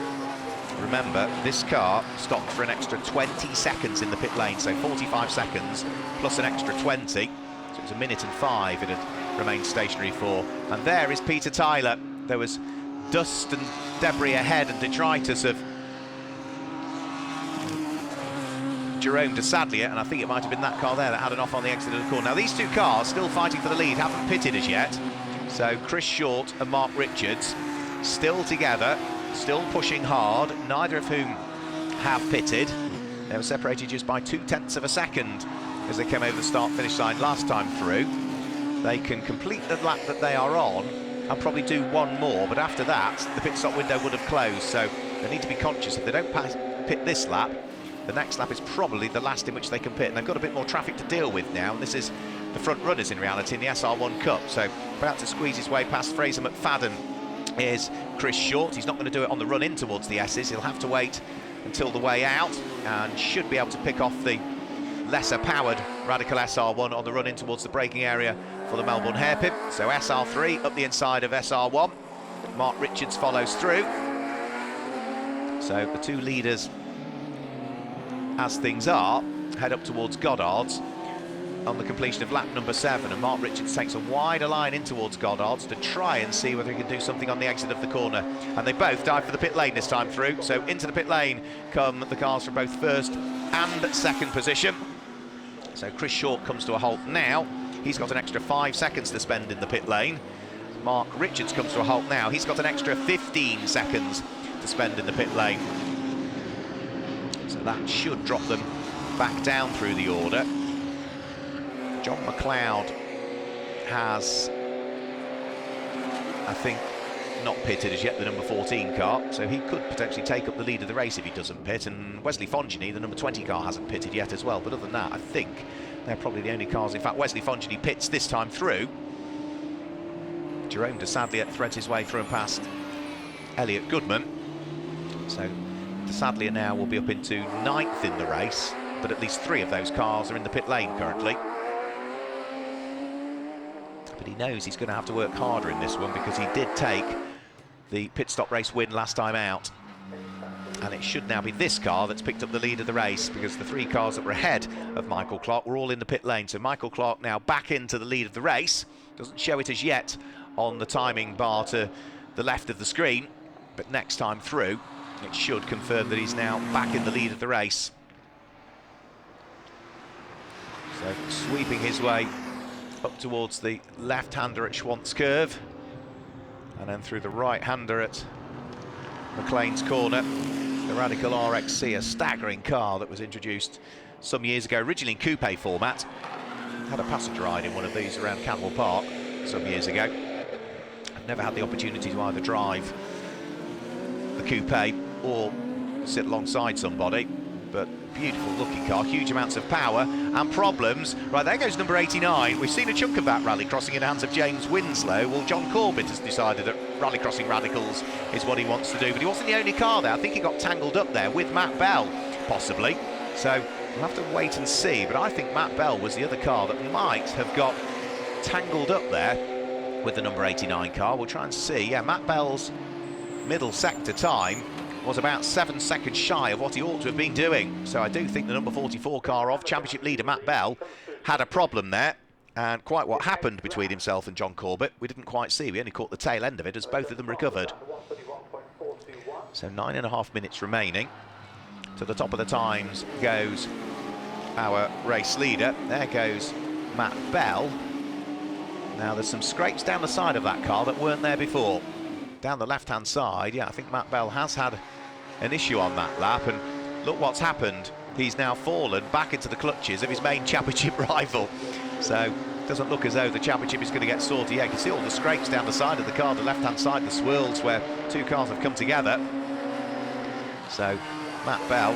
remember, this car stopped for an extra 20 seconds in the pit lane, so 45 seconds plus an extra 20. So it was 1 minute and 5 it had remained stationary for. And there is Peter Tyler. There was dust and debris ahead and detritus of Jerome de Sadlier, and I think it might have been that car there that had an off on the exit of the corner. Now these two cars, still fighting for the lead, haven't pitted as yet. So Chris Short and Mark Richards still together, still pushing hard, neither of whom have pitted. They were separated just by 0.2 of a second as they came over the start-finish line last time through. They can complete the lap that they are on and probably do one more, but after that the pit stop window would have closed, so they need to be conscious. If they don't pit this lap, the next lap is probably the last in which they can pit, and they've got a bit more traffic to deal with now, and this is the front runners in reality in the SR1 Cup. So about to squeeze his way past Fraser McFadden is Chris Short. He's not going to do it on the run in towards the S's. He'll have to wait until the way out and should be able to pick off the lesser powered Radical SR1 on the run in towards the braking area for the Melbourne hairpin. So SR3 up the inside of SR1. Mark Richards follows through. So the two leaders, as things are, head up towards Goddard's on the completion of lap number 7, and Mark Richards takes a wider line in towards Goddard's to try and see whether he can do something on the exit of the corner. And they both dive for the pit lane this time through. So into the pit lane come the cars from both first and second position. So Chris Short comes to a halt now. He's got an extra 5 seconds to spend in the pit lane. Mark Richards comes to a halt now. He's got an extra 15 seconds to spend in the pit lane. So that should drop them back down through the order. John McLeod has, I think, not pitted as yet, the number 14 car, so he could potentially take up the lead of the race if he doesn't pit. And Wesley Fongini, the number 20 car, hasn't pitted yet as well. But other than that, I think they're probably the only cars. In fact, Wesley Fongini pits this time through. Jerome de Sadlier threads his way through and past Elliot Goodman. So de Sadlier now will be up into 9th in the race, but at least 3 of those cars are in the pit lane currently. But he knows he's going to have to work harder in this one, because he did take the pit stop race win last time out And it should now be this car that's picked up the lead of the race, because the 3 cars that were ahead of Michael Clark were all in the pit lane. So Michael Clark now back into the lead of the race. Doesn't show it as yet on the timing bar to the left of the screen, but next time through it should confirm that he's now back in the lead of the race. So sweeping his way up towards the left-hander at Schwantz Curve, and then through the right-hander at McLean's Corner. The Radical RXC, a staggering car that was introduced some years ago, originally in coupe format. Had a passenger ride in one of these around Canwell Park some years ago. I've never had the opportunity to either drive the coupe or sit alongside somebody, but beautiful looking car, huge amounts of power and problems. Right, there goes number 89. We've seen a chunk of that rallycrossing in the hands of James Winslow. Well, John Corbett has decided that rallycrossing radicals is what he wants to do, but he wasn't the only car there. I think he got tangled up there with Matt Bell, possibly. So we'll have to wait and see, but I think Matt Bell was the other car that might have got tangled up there with the number 89 car. We'll try and see. Yeah, Matt Bell's middle sector time was about 7 seconds shy of what he ought to have been doing. So I do think the number 44 car of championship leader Matt Bell had a problem there, and quite what happened between himself and John Corbett we didn't quite see. We only caught the tail end of it as both of them recovered. So 9.5 minutes remaining. To the top of the times goes our race leader. There goes Matt Bell. Now there's some scrapes down the side of that car that weren't there before. Down the left-hand side, yeah, I think Matt Bell has had an issue on that lap, and look what's happened. He's now fallen back into the clutches of his main championship rival. So it doesn't look as though the championship is going to get sorted. Yeah, you can see all the scrapes down the side of the car, the left-hand side, the swirls where 2 cars have come together. So Matt Bell,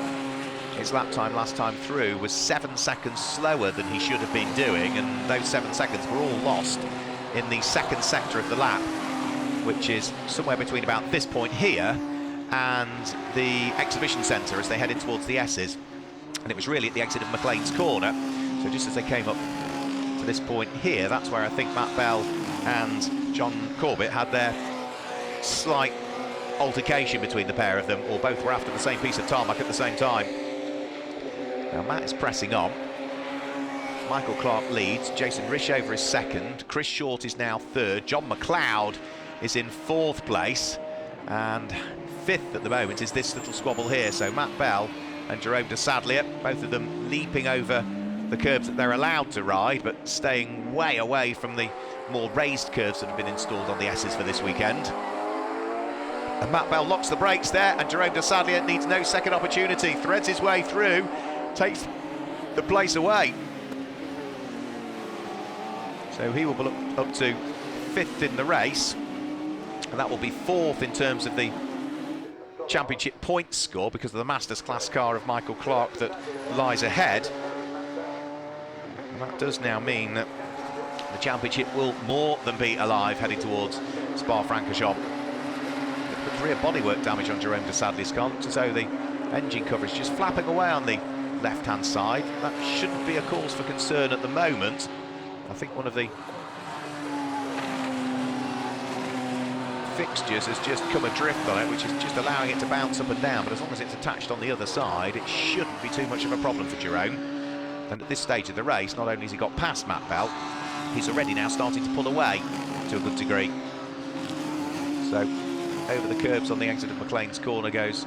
his lap time last time through was 7 seconds slower than he should have been doing, and those 7 seconds were all lost in the second sector of the lap, which is somewhere between about this point here and the exhibition centre as they headed towards the S's. And it was really at the exit of McLean's Corner. So just as they came up to this point here, that's where I think Matt Bell and John Corbett had their slight altercation between the pair of them, or both were after the same piece of tarmac at the same time. Now Matt is pressing on. Michael Clark leads, Jason Rishover is second, Chris Short is now third, John McLeod is in 4th place, and 5th at the moment is this little squabble here. So Matt Bell and Jerome de Sadlier, both of them leaping over the curbs that they're allowed to ride, but staying way away from the more raised curves that have been installed on the S's for this weekend. And Matt Bell locks the brakes there, and Jerome de Sadlier needs no second opportunity, threads his way through, takes the place away. So he will be up to 5th in the race, and that will be 4th in terms of the championship points score, because of the Masters class car of Michael Clark that lies ahead. And that does now mean that the championship will more than be alive heading towards Spa-Francorchamps. The rear bodywork damage on Jerome de Sadlier's car. Looks as though the engine cover is just flapping away on the left-hand side. That shouldn't be a cause for concern at the moment. I think one of the fixtures has just come adrift on it, which is just allowing it to bounce up and down, but as long as it's attached on the other side, it shouldn't be too much of a problem for Jerome. And at this stage of the race, not only has he got past Matt Bell, he's already now starting to pull away to a good degree. So over the curbs on the exit of McLean's Corner goes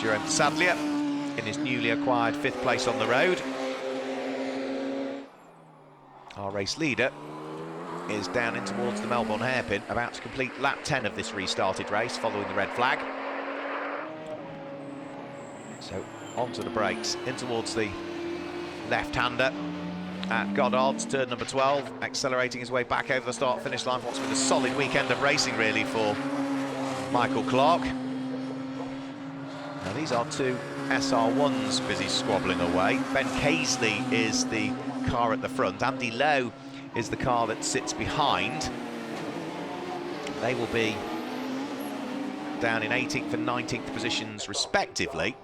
Jerome de Sadlier in his newly acquired 5th place on the road. Our race leader is down in towards the Melbourne hairpin, about to complete lap 10 of this restarted race following the red flag. So onto the brakes, in towards the left-hander at Goddard's, turn number 12, accelerating his way back over the start-finish line. What's been a solid weekend of racing, really, for Michael Clark. Now these are 2 SR1s busy squabbling away. Ben Casely is the car at the front. Andy Lowe is the car that sits behind. They will be down in 18th and 19th positions respectively.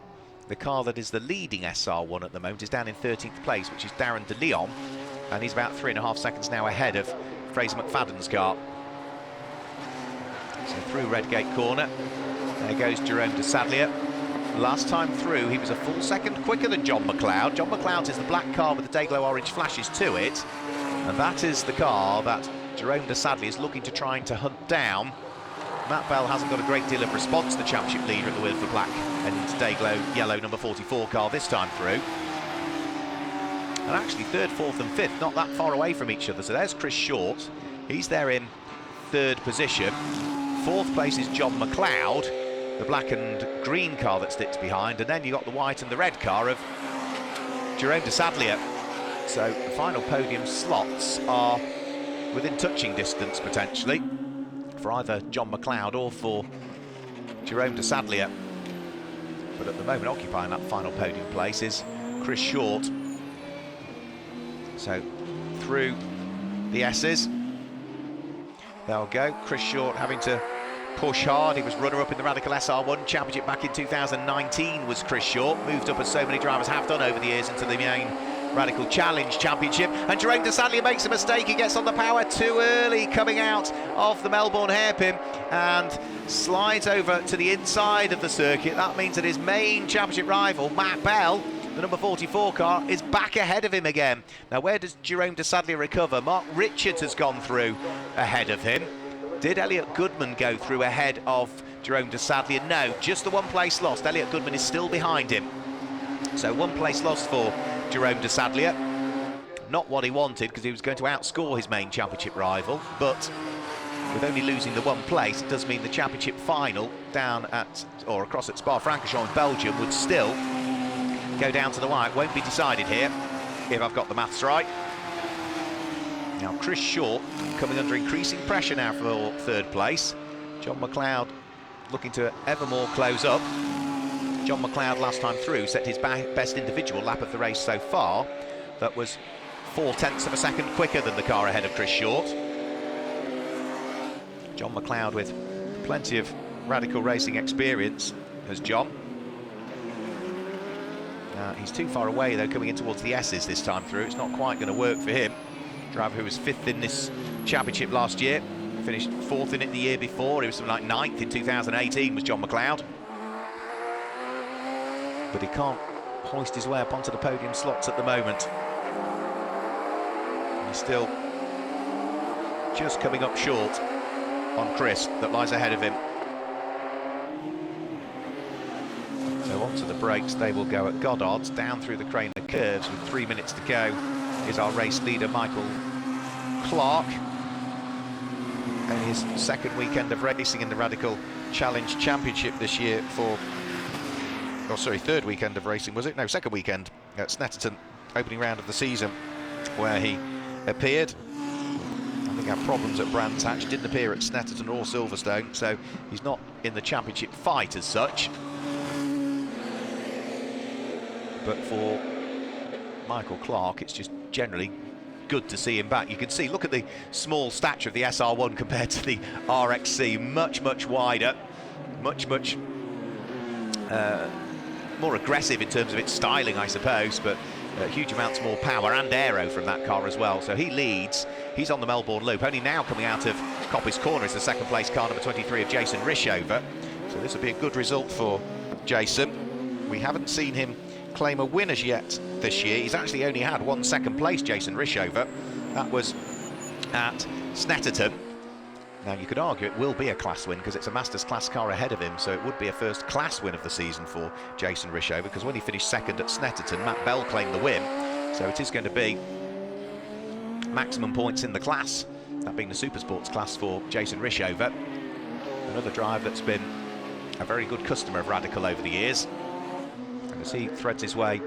The car that is the leading SR1 at the moment is down in 13th place, which is Darren de Leon, and he's about 3.5 seconds now ahead of Fraser McFadden's car. So through Redgate Corner, there goes Jerome de Sadlier. Last time through, he was a full second quicker than John McLeod. John McLeod's is the black car with the day-glow orange flashes to it, and that is the car that Jerome de Sadly is looking to trying to hunt down. Matt Bell hasn't got a great deal of response to the championship leader at the wheel of the black and day-glow yellow number 44 car this time through. And actually third, fourth and fifth, not that far away from each other. So there's Chris Short. He's there in third position. Fourth place is John McLeod, the black and green car that sticks behind. And then you got the white and the red car of Jerome de Sadlier. So the final podium slots are within touching distance, potentially, for either John McLeod or for Jerome de Sadlier. But at the moment, occupying that final podium place is Chris Short. So through the S's, they'll go. Chris Short having to push hard. He was runner-up in the Radical SR1 Championship back in 2019 was Chris Short. Moved up as so many drivers have done over the years into the main Radical Challenge Championship. And Jerome de Sadlier makes a mistake. He gets on the power too early coming out of the Melbourne hairpin and slides over to the inside of the circuit. That means that his main championship rival, Matt Bell, the number 44 car, is back ahead of him again. Now, where does Jerome de Sadlier recover? Mark Richards has gone through ahead of him. Did Elliot Goodman go through ahead of Jerome de Sadlier? No, just the one place lost. Elliot Goodman is still behind him. So one place lost for Jerome de Sadlier. Not what he wanted, because he was going to outscore his main championship rival, but with only losing the one place, it does mean the championship final down at, or across at Spa-Francorchamps in Belgium would still go down to the wire. It won't be decided here, if I've got the maths right. Now Chris Short coming under increasing pressure now for third place. John McLeod looking to ever more close up. John McLeod last time through set his best individual lap of the race so far. That was 0.4 of a second quicker than the car ahead of Chris Short. John McLeod with plenty of Radical racing experience as John. He's too far away though, coming in towards the S's this time through. It's not quite going to work for him. Driver who was fifth in this championship last year, finished fourth in it the year before. He was something like ninth in 2018 was John McLeod. But he can't hoist his way up onto the podium slots at the moment. He's still just coming up short on Chris that lies ahead of him. So onto the brakes they will go at Goddard's, down through the crane of curves with 3 minutes to go is our race leader Michael Clark. And his second weekend of racing in the Radical Challenge Championship this year for, oh sorry, third weekend of racing was it? No, second weekend at Snetterton, opening round of the season where he appeared. I think had problems at Brands Hatch, didn't appear at Snetterton or Silverstone, so he's not in the championship fight as such. But for Michael Clark, it's just generally good to see him back. You can see, look at the small stature of the SR1 compared to the RXC, much wider, much more aggressive in terms of its styling, I suppose, but huge amounts more power and aero from that car as well. So he leads, he's on the Melbourne loop, only now coming out of Coppice Corner is the second place car number 23 of Jason Rishover. So this will be a good result for Jason. We haven't seen him claim a win as yet this year. He's actually only had one second place, Jason Rishover. That was at Snetterton. Now you could argue it will be a class win because it's a Masters class car ahead of him, so it would be a first class win of the season for Jason Rishover, because when he finished second at Snetterton, Matt Bell claimed the win, so it is going to be maximum points in the class, that being the Supersports class for Jason Rishover. Another driver that's been a very good customer of Radical over the years. As he threads his way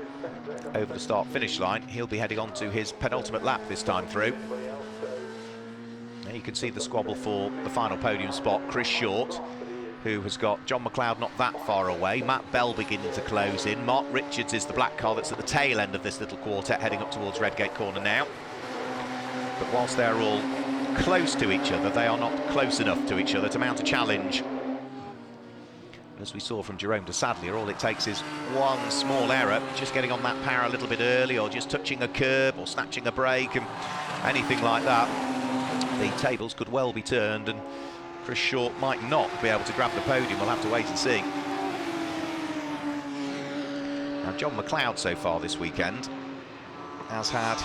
over the start-finish line, he'll be heading on to his penultimate lap this time through. Now you can see the squabble for the final podium spot. Chris Short, who has got John McLeod not that far away. Matt Bell beginning to close in. Mark Richards is the black car that's at the tail end of this little quartet, heading up towards Redgate Corner now. But whilst they're all close to each other, they are not close enough to each other to mount a challenge. As we saw from Jerome de Sadlier, all it takes is one small error, just getting on that power a little bit early, or just touching a curb or snatching a brake and anything like that. The tables could well be turned and Chris Short might not be able to grab the podium. We'll have to wait and see. Now, John McLeod so far this weekend has had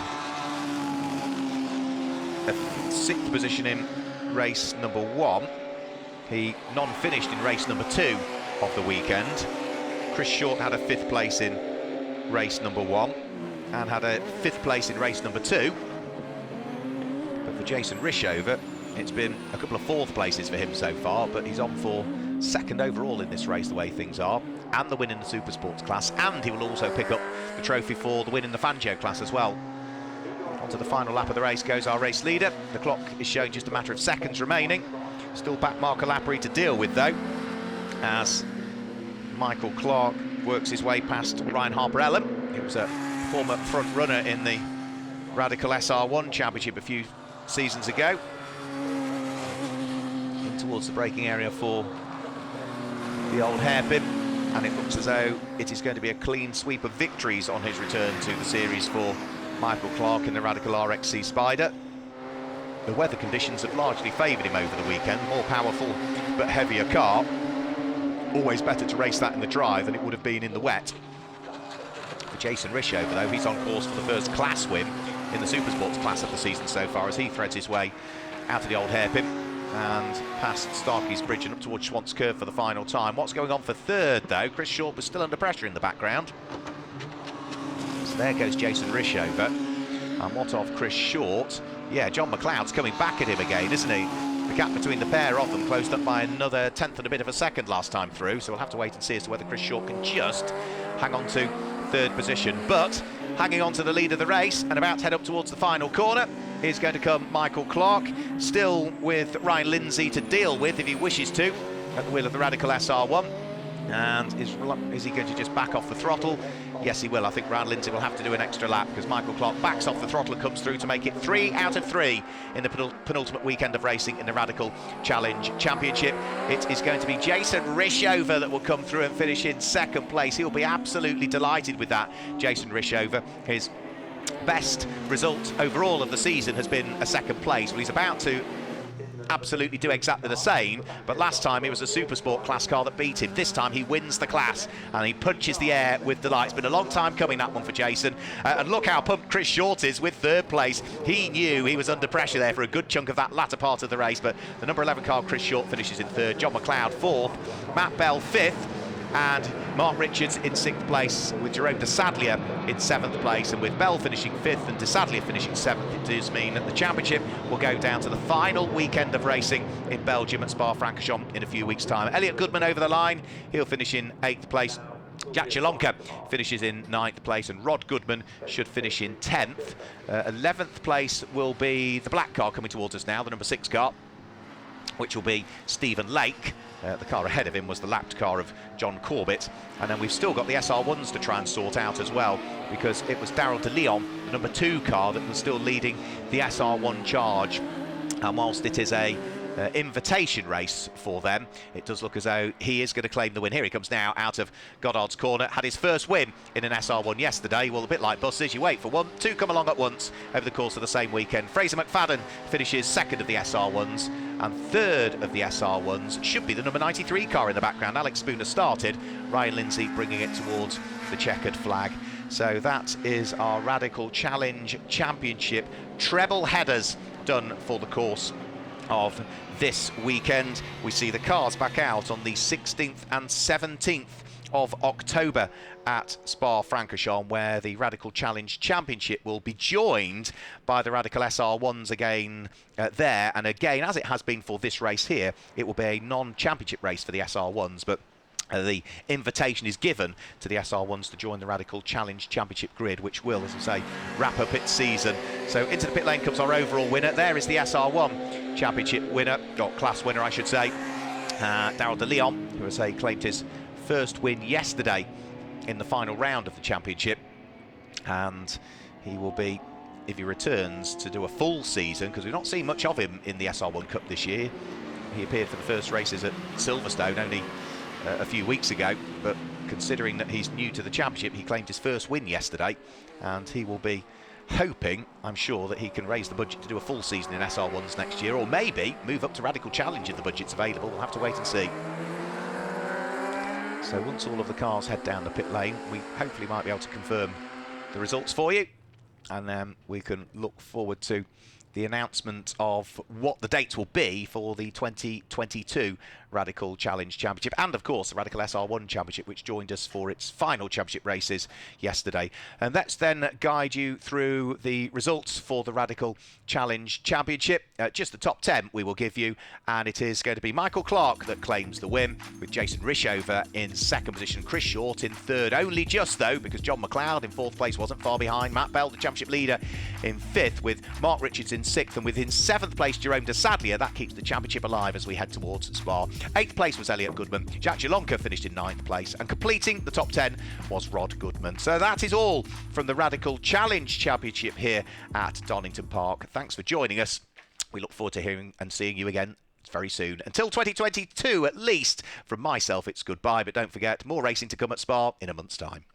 a 6th position in race number 1. He non-finished in race number 2 of the weekend. Chris Short had a 5th place in race number 1 and had a 5th place in race number 2. But for Jason Rishover, it's been a couple of 4th places for him so far, but he's on for 2nd overall in this race the way things are, and the win in the Super Sports class, and he will also pick up the trophy for the win in the Fangio class as well. Onto the final lap of the race goes our race leader. The clock is showing just a matter of seconds remaining. Still back Mark Lapri to deal with though, as Michael Clark works his way past Ryan Harper-Ellen. He was a former front runner in the Radical SR1 Championship a few seasons ago. In towards the braking area for the old hairpin, and it looks as though it is going to be a clean sweep of victories on his return to the series for Michael Clark in the Radical RXC Spider. The weather conditions have largely favoured him over the weekend. More powerful but heavier car. Always better to race that in the dry than it would have been in the wet. For Jason Rishover though, he's on course for the first class win in the Super Sports class of the season so far, as he threads his way out of the old hairpin and past Starkey's Bridge and up towards Schwantz Curve for the final time. What's going on for 3rd though? Chris Short was still under pressure in the background. So there goes Jason Rishover. And what of Chris Short? Yeah, John McLeod's coming back at him again, isn't he? The gap between the pair of them closed up by another 1/10 and a bit of a second last time through, so we'll have to wait and see as to whether Chris Short can just hang on to 3rd position. But hanging on to the lead of the race and about to head up towards the final corner is going to come Michael Clark, still with Ryan Lindsay to deal with if he wishes to at the wheel of the Radical SR1. And is he going to just back off the throttle? Yes, he will. I think Ryan Lindsay will have to do an extra lap, because Michael Clark backs off the throttle and comes through to make it 3 out of 3 in the penultimate weekend of racing in the Radical Challenge Championship. It is going to be Jason Rishover that will come through and finish in 2nd place. He'll be absolutely delighted with that, Jason Rishover. His best result overall of the season has been a 2nd place. Well, he's about to absolutely do exactly the same, but last time it was a Super Sport class car that beat him. This time he wins the class and he punches the air with delight. It's been a long time coming, that one, for Jason, and look how pumped Chris Short is with 3rd place. He knew he was under pressure there for a good chunk of that latter part of the race, but the number 11 car Chris Short finishes in 3rd, John McLeod 4th, Matt Bell 5th, and Mark Richards in 6th place, with Jerome de Sadlier in 7th place. And with Bell finishing 5th and de Sadlier finishing 7th, it does mean that the championship will go down to the final weekend of racing in Belgium at Spa-Francorchamps in a few weeks' time. Elliot Goodman over the line, he'll finish in 8th place. Jack Chalonka finishes in 9th place, and Rod Goodman should finish in 10th. 11th place will be the black car coming towards us now, the number 6 car, which will be Stephen Lake. The car ahead of him was the lapped car of John Corbett. And then we've still got the SR1s to try and sort out as well, because it was Daryl de Leon, the number 2 car, that was still leading the SR1 charge. And whilst it is a invitation race for them, it does look as though he is going to claim the win. Here he comes now out of Goddard's corner. Had his first win in an SR1 yesterday. Well, a bit like buses, you wait for 1, 2 come along at once over the course of the same weekend. Fraser McFadden finishes 2nd of the SR1s, and 3rd of the SR1s should be the number 93 car in the background. Alex Spooner started, Ryan Lindsay bringing it towards the checkered flag. So that is our Radical Challenge Championship treble headers done for the course of this weekend. We see the cars back out on the 16th and 17th of October at Spa-Francorchamps, where the Radical Challenge Championship will be joined by the Radical SR1s again there. And again, as it has been for this race here, it will be a non-championship race for the SR1s, but the invitation is given to the SR1s to join the Radical Challenge Championship grid, which will, as I say, wrap up its season. So into the pit lane comes our overall winner. There is the SR1 Championship winner, or class winner, I should say, Daryl de Leon, who, as I say, claimed his first win yesterday in the final round of the championship. And he will be, if he returns, to do a full season, because we've not seen much of him in the SR1 Cup this year. He appeared for the first races at Silverstone only a few weeks ago, but considering that he's new to the championship, he claimed his first win yesterday, and he will be hoping, I'm sure, that he can raise the budget to do a full season in SR1s next year, or maybe move up to Radical Challenge if the budget's available. We'll have to wait and see. So once all of the cars head down the pit lane, we hopefully might be able to confirm the results for you, and then we can look forward to the announcement of what the dates will be for the 2022 Radical Challenge Championship, and of course the Radical SR1 Championship, which joined us for its final championship races yesterday. And let's then guide you through the results for the Radical Challenge Championship. Just the top 10 we will give you, and it is going to be Michael Clark that claims the win, with Jason Rishover in second position, Chris Short in third, only just though, because John McLeod in fourth place wasn't far behind, Matt Bell, the championship leader, in fifth, with Mark Richards in sixth, and within seventh place Jerome de Sadlier. That keeps the championship alive as we head towards Spa. Eighth place was Elliot Goodman. Jack Jalonka finished in ninth place, and completing the top 10 was Rod Goodman. So that is all from the Radical Challenge Championship here at Donington Park. Thanks for joining us. We look forward to hearing and seeing you again very soon. Until 2022 at least, from myself it's goodbye, but don't forget, more racing to come at Spa in a month's time.